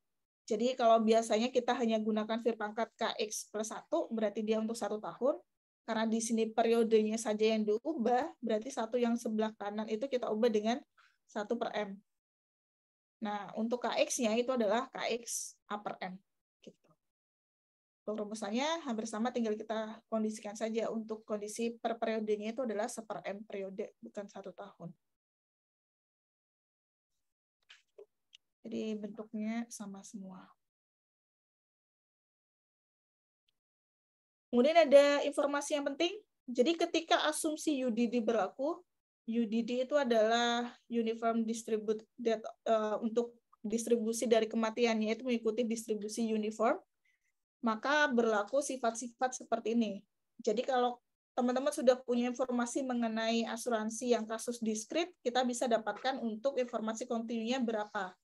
Jadi kalau biasanya kita hanya gunakan vir pangkat KX plus 1, berarti dia untuk 1 tahun. Karena di sini periodenya saja yang diubah, berarti 1 yang sebelah kanan itu kita ubah dengan 1/M. Nah, untuk KX-nya itu adalah KX upper M. Untuk rumusannya hampir sama, tinggal kita kondisikan saja. Untuk kondisi per periodenya itu adalah 1/M periode, bukan 1 tahun. Jadi bentuknya sama semua. Kemudian ada informasi yang penting. Jadi ketika asumsi UDD berlaku, UDD itu adalah Uniform Distributed, untuk distribusi dari kematiannya itu mengikuti distribusi uniform, maka berlaku sifat-sifat seperti ini. Jadi kalau teman-teman sudah punya informasi mengenai asuransi yang kasus diskrit, kita bisa dapatkan untuk informasi kontinunya berapa.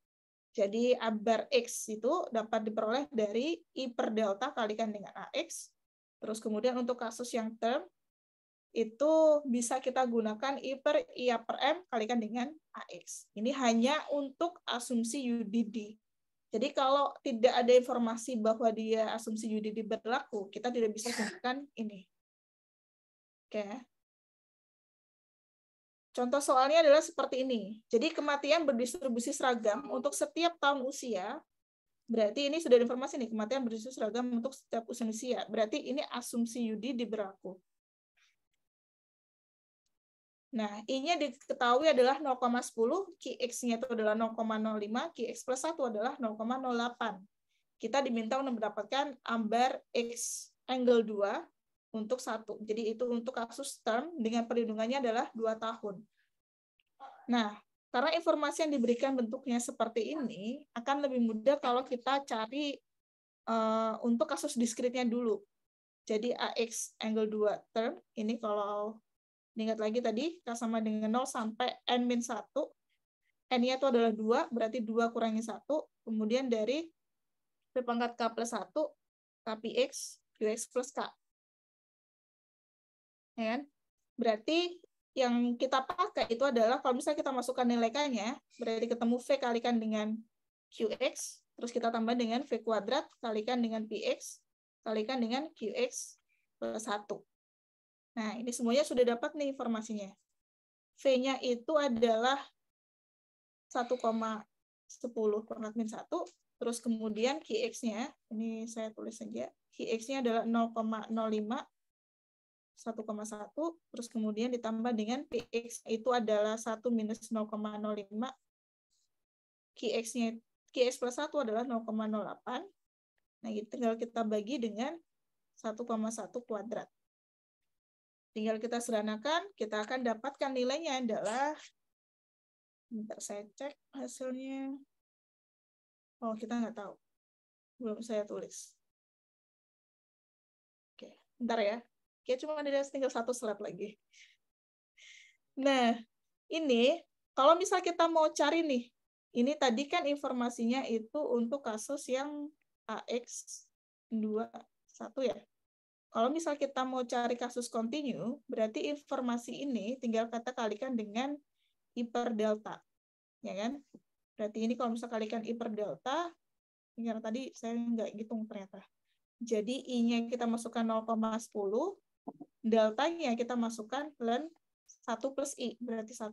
Jadi A bar X itu dapat diperoleh dari I per delta kalikan dengan AX. Terus kemudian untuk kasus yang term, itu bisa kita gunakan I per I per M kalikan dengan AX. Ini hanya untuk asumsi UDD. Jadi kalau tidak ada informasi bahwa dia asumsi UDD berlaku, kita tidak bisa gunakan ini. Oke. Contoh soalnya adalah seperti ini. Jadi kematian berdistribusi seragam untuk setiap tahun usia. Berarti ini sudah ada informasi nih, kematian berdistribusi seragam untuk setiap usia. Berarti ini asumsi UDD berlaku. Nah, I-nya diketahui adalah 0,10, QX-nya itu adalah 0,05, QX plus 1 adalah 0,08. Kita diminta untuk mendapatkan ambar X angle 2 untuk 1. Jadi itu untuk kasus term dengan perlindungannya adalah 2 tahun. Nah, karena informasi yang diberikan bentuknya seperti ini, akan lebih mudah kalau kita cari untuk kasus diskritnya dulu. Jadi AX angle 2 term, ini kalau ingat lagi tadi, K sama dengan 0 sampai N-1. N-nya itu adalah 2, berarti 2 kurangi 1. Kemudian dari V pangkat K plus 1, KPX, QX plus K. ya kan? Berarti yang kita pakai itu adalah kalau misalnya kita masukkan nilai K-nya, berarti ketemu V kalikan dengan QX, terus kita tambah dengan V kuadrat kalikan dengan PX, kalikan dengan QX plus 1. Nah, ini semuanya sudah dapat nih informasinya. V-nya itu adalah 1,10 pangkat min 1, terus kemudian QX-nya, ini saya tulis saja, QX-nya adalah 0,05, 1,1, terus kemudian ditambah dengan PX itu adalah 1 minus 0,05, QX-nya QX plus 1 adalah 0,08. Nah, tinggal kita bagi dengan 1,1 kuadrat. Tinggal kita sederhanakan, kita akan dapatkan nilainya adalah, bentar saya cek hasilnya. Oh, kita nggak tahu. Belum saya tulis. Oke, bentar ya. Oke, cuma ada tinggal satu slide lagi. Nah, ini kalau misal kita mau cari nih, ini tadi kan informasinya itu untuk kasus yang AX21 ya. Kalau misal kita mau cari kasus kontinu, berarti informasi ini tinggal kita kalikan dengan I per delta. Ya kan? Berarti ini kalau misal kalikan I per delta, karena tadi saya nggak hitung ternyata. Jadi I-nya kita masukkan 0,10, deltanya kita masukkan ln 1 plus I, berarti 1,1.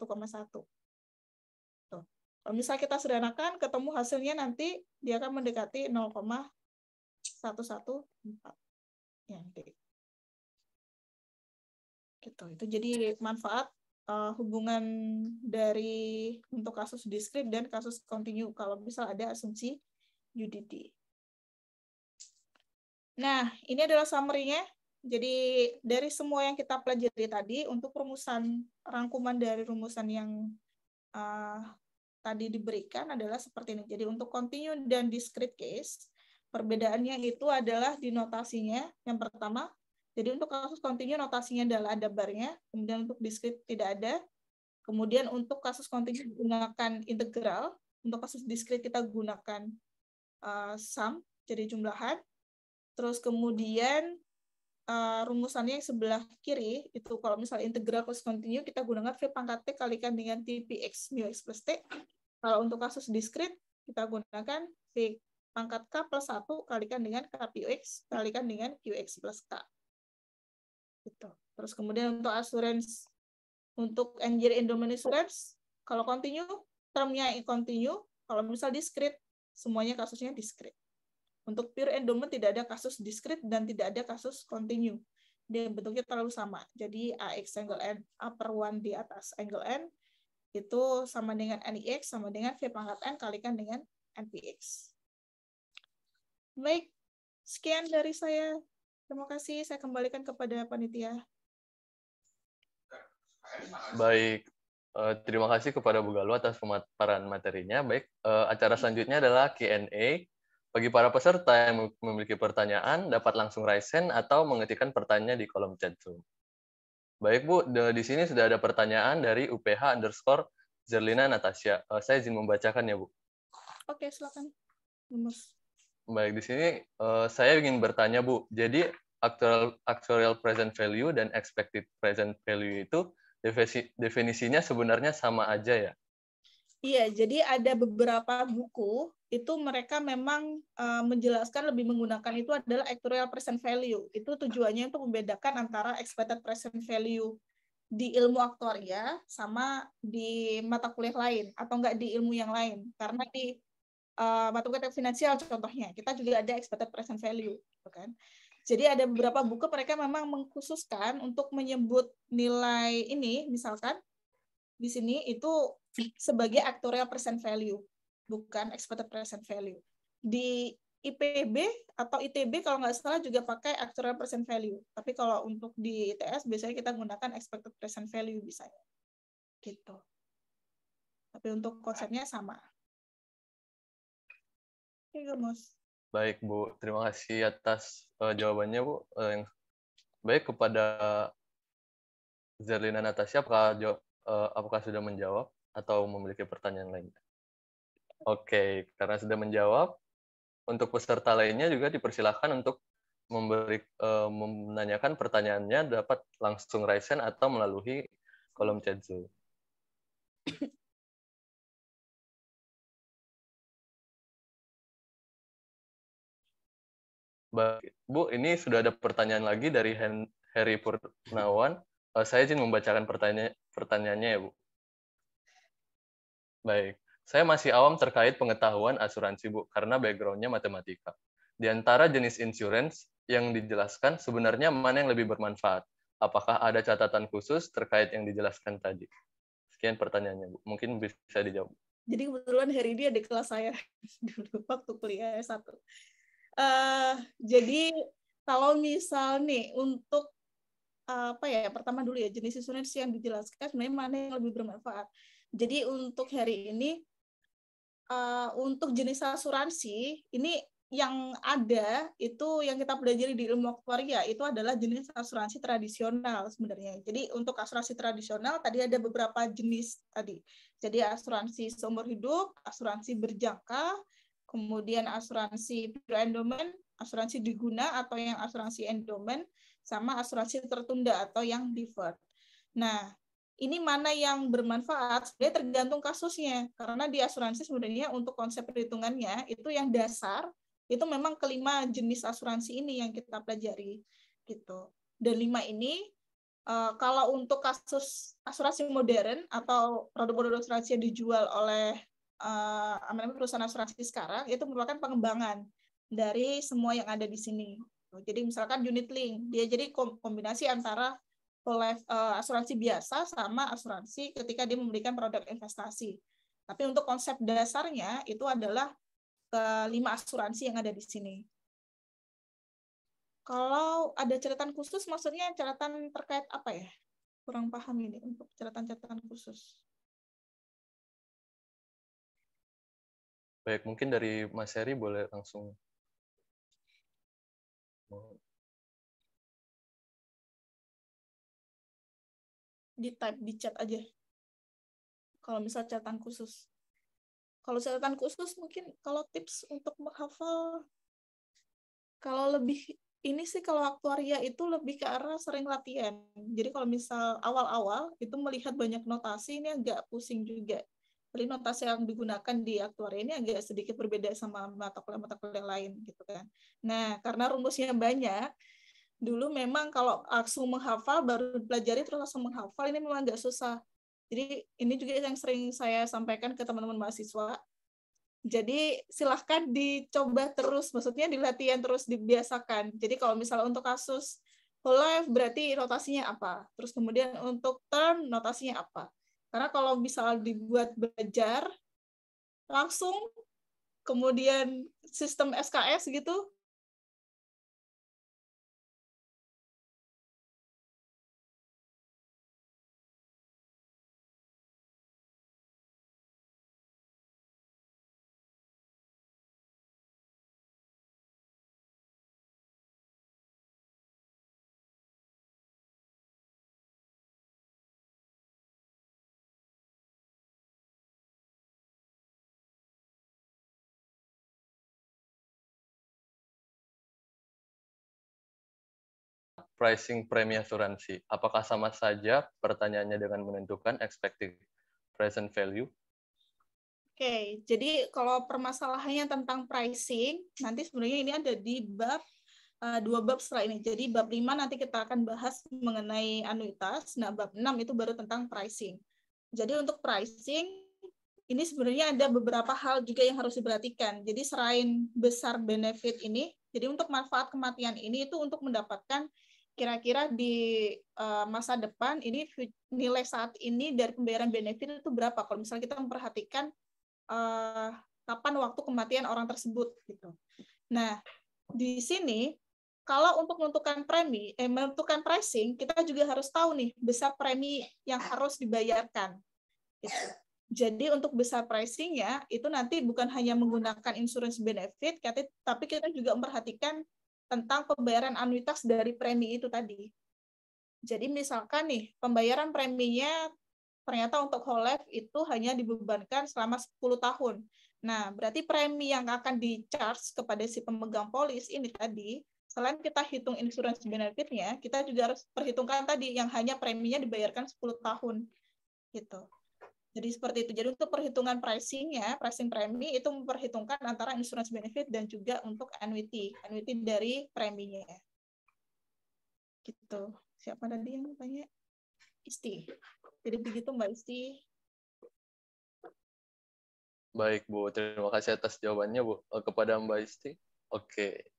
Kalau misal kita sederhanakan, ketemu hasilnya nanti dia akan mendekati 0,114. Ya, gitu. Itu jadi manfaat hubungan dari untuk kasus diskrit dan kasus kontinu kalau misal ada asumsi UDT. Nah, ini adalah summary-nya. Jadi dari semua yang kita pelajari tadi, untuk rumusan rangkuman dari rumusan yang tadi diberikan adalah seperti ini. Jadi untuk continue dan discrete case, perbedaannya itu adalah di notasinya. Yang pertama, jadi untuk kasus continue notasinya adalah ada barnya, kemudian untuk discrete tidak ada. Kemudian untuk kasus continue gunakan integral, untuk kasus discrete kita gunakan sum, jadi jumlahan. Terus kemudian rumusannya yang sebelah kiri, itu kalau misalnya integral plus continue, kita gunakan V pangkat T kalikan dengan TPX mu X plus T. Kalau untuk kasus diskrit, kita gunakan V pangkat K plus 1 kalikan dengan KPUX kalikan dengan QX plus K. Gitu. Terus kemudian untuk assurance, untuk NGR endowment assurance, kalau continue, termnya continue, kalau misal diskrit, semuanya kasusnya diskrit. Untuk pure endowment tidak ada kasus diskrit dan tidak ada kasus continue. Dia bentuknya terlalu sama. Jadi AX angle N upper one di atas angle N itu sama dengan NIX sama dengan V pangkat N kalikan dengan NPX. Baik, sekian dari saya. Terima kasih. Saya kembalikan kepada panitia. Baik, terima kasih kepada Bu Galuh atas pemaparan materinya. Baik, acara selanjutnya adalah Q&A. Bagi para peserta yang memiliki pertanyaan, dapat langsung raise hand atau mengetikkan pertanyaan di kolom chat Zoom. Baik, Bu, di sini sudah ada pertanyaan dari UPH_Zerlina Natasha. Saya izin membacakan ya, Bu. Oke, silakan. Baik, di sini saya ingin bertanya, Bu. Jadi, actuarial present value dan expected present value itu definisinya sebenarnya sama aja ya? Iya, jadi ada beberapa buku itu mereka memang menjelaskan lebih menggunakan itu adalah actuarial present value. Itu tujuannya untuk membedakan antara expected present value di ilmu aktuaria sama di mata kuliah lain atau enggak di ilmu yang lain. Karena di matematika finansial contohnya kita juga ada expected present value, kan? Jadi ada beberapa buku mereka memang mengkhususkan untuk menyebut nilai ini, misalkan di sini itu sebagai actuarial present value, bukan expected present value. Di IPB atau ITB kalau nggak salah juga pakai actuarial present value. Tapi kalau untuk di ITS biasanya kita gunakan expected present value biasanya. Gitu. Tapi untuk konsepnya sama. Oke, Mas. Baik, Bu. Terima kasih atas jawabannya, Bu. Baik, kepada Zerlina Natasha, apakah sudah menjawab atau memiliki pertanyaan lain? Oke, karena sudah menjawab, untuk peserta lainnya juga dipersilakan untuk menanyakan pertanyaannya dapat langsung raise hand atau melalui kolom chat Zoom. Baik, Bu, ini sudah ada pertanyaan lagi dari Heri Purnawan. Saya izin membacakan pertanyaannya ya, Bu. Baik, saya masih awam terkait pengetahuan asuransi, Bu, karena background-nya matematika. Di antara jenis insurance yang dijelaskan, sebenarnya mana yang lebih bermanfaat? Apakah ada catatan khusus terkait yang dijelaskan tadi? Sekian pertanyaannya, Bu. Mungkin bisa dijawab. Jadi kebetulan hari ini ada kelas saya dulu waktu kuliah S1. Jadi kalau misal nih untuk apa ya, pertama dulu ya, jenis insurance yang dijelaskan sebenarnya mana yang lebih bermanfaat. Jadi untuk hari ini untuk jenis asuransi ini yang ada itu yang kita pelajari di ilmu aktuaria itu adalah jenis asuransi tradisional sebenarnya. Jadi untuk asuransi tradisional tadi ada beberapa jenis tadi. Jadi asuransi seumur hidup, asuransi berjangka, kemudian asuransi pre-endowment, asuransi diguna atau yang asuransi endowment, sama asuransi tertunda atau yang deferred. Nah, ini mana yang bermanfaat sebenarnya tergantung kasusnya, karena di asuransi sebenarnya untuk konsep perhitungannya itu yang dasar itu memang kelima jenis asuransi ini yang kita pelajari gitu. Dan 5 ini kalau untuk kasus asuransi modern atau produk-produk asuransi yang dijual oleh perusahaan asuransi sekarang itu merupakan pengembangan dari semua yang ada di sini. Jadi misalkan unit link, dia jadi kombinasi antara asuransi biasa sama asuransi ketika dia memberikan produk investasi. Tapi untuk konsep dasarnya itu adalah kelima asuransi yang ada di sini. Kalau ada catatan khusus, maksudnya catatan terkait apa ya? Kurang paham ini untuk catatan-catatan khusus. Baik, mungkin dari Mas Heri boleh langsung. Di type di chat aja. Kalau misal catatan khusus. Kalau catatan khusus mungkin kalau tips untuk menghafal, kalau lebih ini sih kalau aktuaria itu lebih ke arah sering latihan. Jadi kalau misal awal-awal itu melihat banyak notasi ini agak pusing juga. Jadi notasi yang digunakan di aktuaria ini agak sedikit berbeda sama mata kuliah lain gitu kan. Nah, karena rumusnya banyak, dulu memang kalau langsung menghafal baru pelajari terus langsung menghafal ini memang agak susah. Jadi ini juga yang sering saya sampaikan ke teman-teman mahasiswa. Jadi silahkan dicoba terus, maksudnya dilatihan terus, dibiasakan. Jadi kalau misalnya untuk kasus whole life berarti notasinya apa, terus kemudian untuk term notasinya apa. Karena kalau misalnya dibuat belajar langsung, kemudian sistem SKS gitu, Pricing premi asuransi. Apakah sama saja pertanyaannya dengan menentukan expected present value? Oke, jadi kalau permasalahannya tentang pricing, nanti sebenarnya ini ada di bab 2 bab setelah ini. Jadi bab 5 nanti kita akan bahas mengenai anuitas. Nah, bab 6 itu baru tentang pricing. Jadi untuk pricing, ini sebenarnya ada beberapa hal juga yang harus diperhatikan. Jadi selain besar benefit ini, jadi untuk manfaat kematian ini itu untuk mendapatkan kira-kira di masa depan ini nilai saat ini dari pembayaran benefit itu berapa. Kalau misalnya kita memperhatikan kapan waktu kematian orang tersebut gitu. Nah, di sini kalau untuk menentukan menentukan pricing, kita juga harus tahu nih besar premi yang harus dibayarkan. Gitu. Jadi untuk besar pricing-nya itu nanti bukan hanya menggunakan insurance benefit, tapi kita juga memperhatikan tentang pembayaran anuitas dari premi itu tadi. Jadi misalkan nih pembayaran preminya ternyata untuk whole life itu hanya dibebankan selama 10 tahun. Nah, berarti premi yang akan di-charge kepada si pemegang polis ini tadi selain kita hitung insurance benefit-nya, kita juga harus perhitungkan tadi yang hanya preminya dibayarkan 10 tahun. Gitu. Jadi seperti itu. Jadi untuk perhitungan pricing-nya, pricing premi itu memperhitungkan antara insurance benefit dan juga untuk annuity dari preminya. Gitu. Siapa tadi yang tanya? Isti. Jadi begitu Mbak Isti. Baik, Bu. Terima kasih atas jawabannya, Bu. Kepada Mbak Isti. Oke.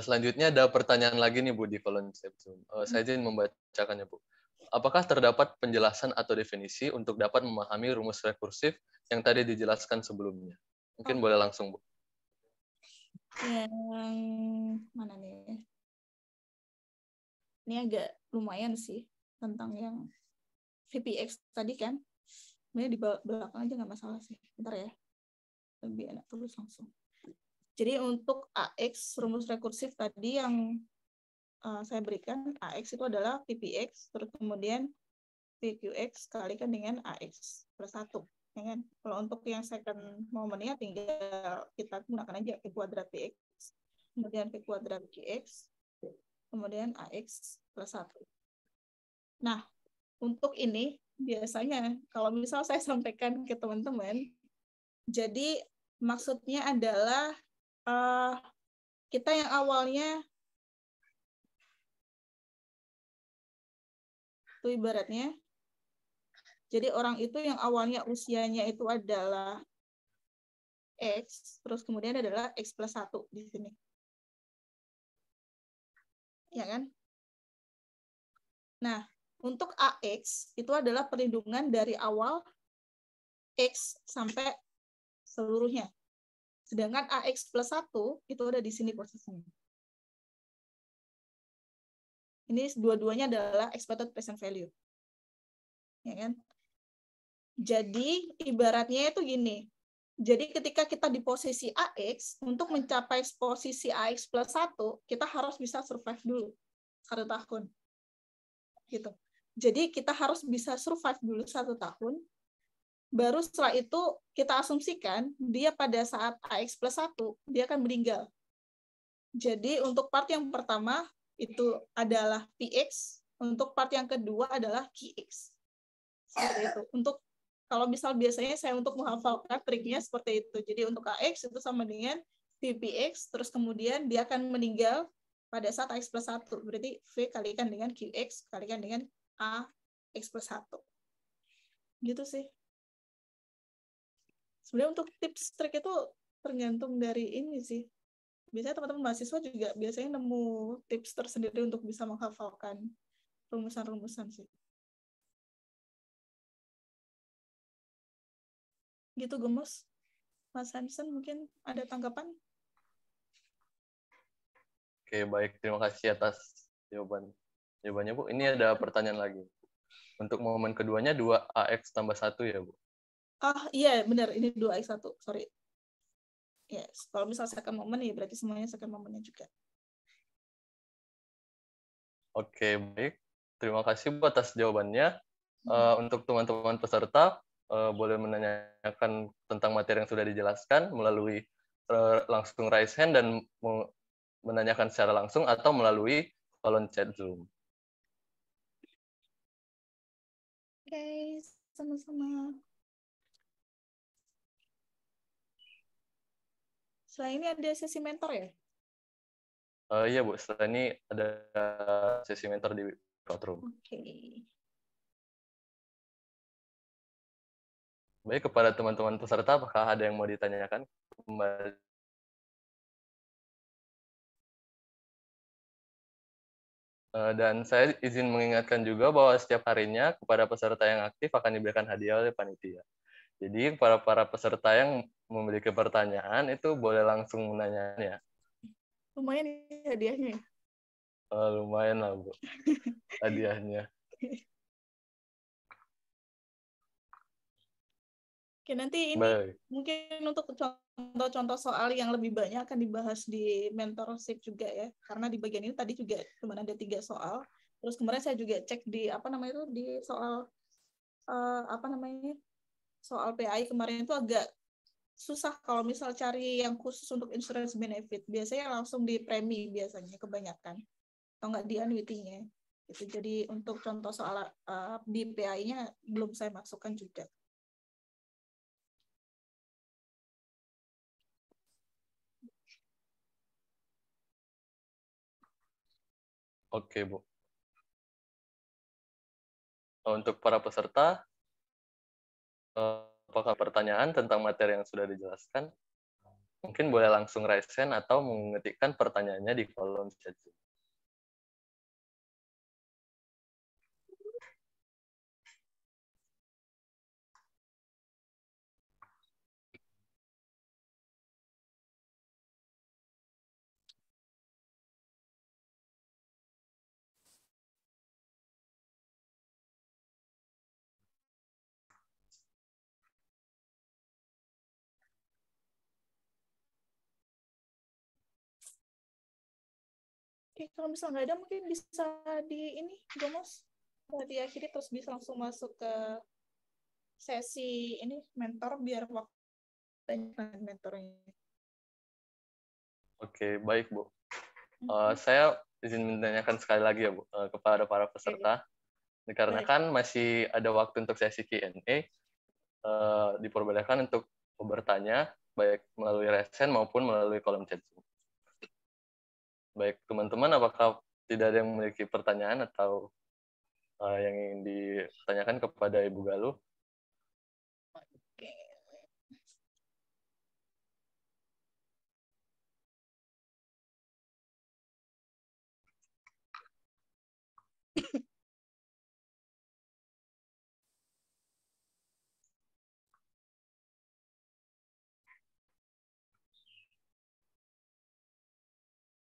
Selanjutnya ada pertanyaan lagi nih, Bu, di kolom chat Zoom. Saya izin membacakannya, Bu. Apakah terdapat penjelasan atau definisi untuk dapat memahami rumus rekursif yang tadi dijelaskan sebelumnya? Mungkin boleh langsung, Bu. Yang mana nih? Ini agak lumayan sih tentang yang VPX tadi kan. Sebenarnya di belakang aja nggak masalah sih. Bentar ya. Lebih enak tulis langsung. Jadi untuk AX, rumus rekursif tadi yang saya berikan, AX itu adalah VPX, terus kemudian VQX kalikan dengan AX plus 1. Ya kan? Kalau untuk yang second momennya tinggal kita gunakan aja V kuadrat PX, kemudian V kuadrat QX, kemudian AX plus 1. Nah, untuk ini biasanya kalau misal saya sampaikan ke teman-teman, jadi maksudnya adalah kita yang awalnya itu ibaratnya, jadi orang itu yang awalnya usianya itu adalah X, terus kemudian adalah X plus 1 di sini. Ya kan? Nah, untuk AX itu adalah perlindungan dari awal X sampai seluruhnya. Sedangkan AX plus 1 itu ada di sini posisinya. Ini dua-duanya adalah expected present value. Ya kan? Jadi ibaratnya itu gini. Jadi ketika kita di posisi AX, untuk mencapai posisi AX plus 1, kita harus bisa survive dulu 1 tahun. Gitu. Jadi kita harus bisa survive dulu 1 tahun, baru setelah itu kita asumsikan dia pada saat AX plus 1, dia akan meninggal. Jadi untuk part yang pertama itu adalah PX, untuk part yang kedua adalah QX. Seperti itu. Untuk kalau misal biasanya saya untuk menghafalkan triknya seperti itu. Jadi untuk AX itu sama dengan VPX, terus kemudian dia akan meninggal pada saat AX plus 1. Berarti V kalikan dengan QX kalikan dengan AX plus 1. Gitu sih. Sebenarnya untuk tips trik itu tergantung dari ini sih. Biasanya teman-teman mahasiswa juga biasanya nemu tips tersendiri untuk bisa menghafalkan rumusan-rumusan sih. Gitu gemes. Mas Hansen mungkin ada tanggapan? Oke, baik. Terima kasih atas jawabannya, Bu. Ini ada pertanyaan lagi. Untuk momen keduanya 2AX tambah 1 ya, Bu? Iya, benar. Ini 2X1. Sorry. Yes. Kalau misalnya second moment, ya berarti semuanya second momennya juga. Oke, baik. Terima kasih, Bu, atas jawabannya. Untuk teman-teman peserta, boleh menanyakan tentang materi yang sudah dijelaskan melalui langsung raise hand dan menanyakan secara langsung atau melalui kolom chat Zoom. Oke, sama-sama. Setelah ini ada sesi mentor ya? Iya, Bu. Setelah ini ada sesi mentor di Classroom. Oke. Baik, kepada teman-teman peserta, apakah ada yang mau ditanyakan? Dan saya izin mengingatkan juga bahwa setiap harinya kepada peserta yang aktif akan diberikan hadiah oleh panitia. Jadi para peserta yang memiliki pertanyaan itu boleh langsung menanyanya. Lumayan nih hadiahnya ya? Lumayan lah, Bu, hadiahnya. Oke, nanti ini Baik. mungkin untuk contoh-contoh soal yang lebih banyak akan dibahas di mentorship juga ya. Karena di bagian ini tadi juga cuma ada 3 soal. Terus kemarin saya juga cek di di soal soal PAI kemarin itu agak susah kalau misal cari yang khusus untuk insurance benefit. Biasanya langsung di premi biasanya kebanyakan, atau nggak di annuity-nya. Itu jadi untuk contoh soal BPI-nya belum saya masukkan juga. Oke, Bu. Untuk para peserta, apakah pertanyaan tentang materi yang sudah dijelaskan? Mungkin boleh langsung raise hand atau mengetikkan pertanyaannya di kolom chat. Oke, kalau misalnya nggak ada mungkin bisa di ini, Gomos, diakhiri terus bisa langsung masuk ke sesi ini mentor biar waktu mentornya. Oke, baik, Bu. Saya izin menanyakan sekali lagi ya, Bu, kepada para peserta. Dikarenakan masih ada waktu untuk sesi Q&A, diperbolehkan untuk bertanya, baik melalui raise hand maupun melalui kolom chat Zoom. Baik, teman-teman, apakah tidak ada yang memiliki pertanyaan atau yang ingin ditanyakan kepada Ibu Galuh?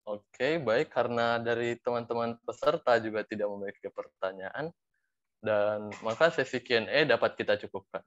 Oke, baik. Karena dari teman-teman peserta juga tidak memiliki pertanyaan, dan maka sesi Q&A dapat kita cukupkan.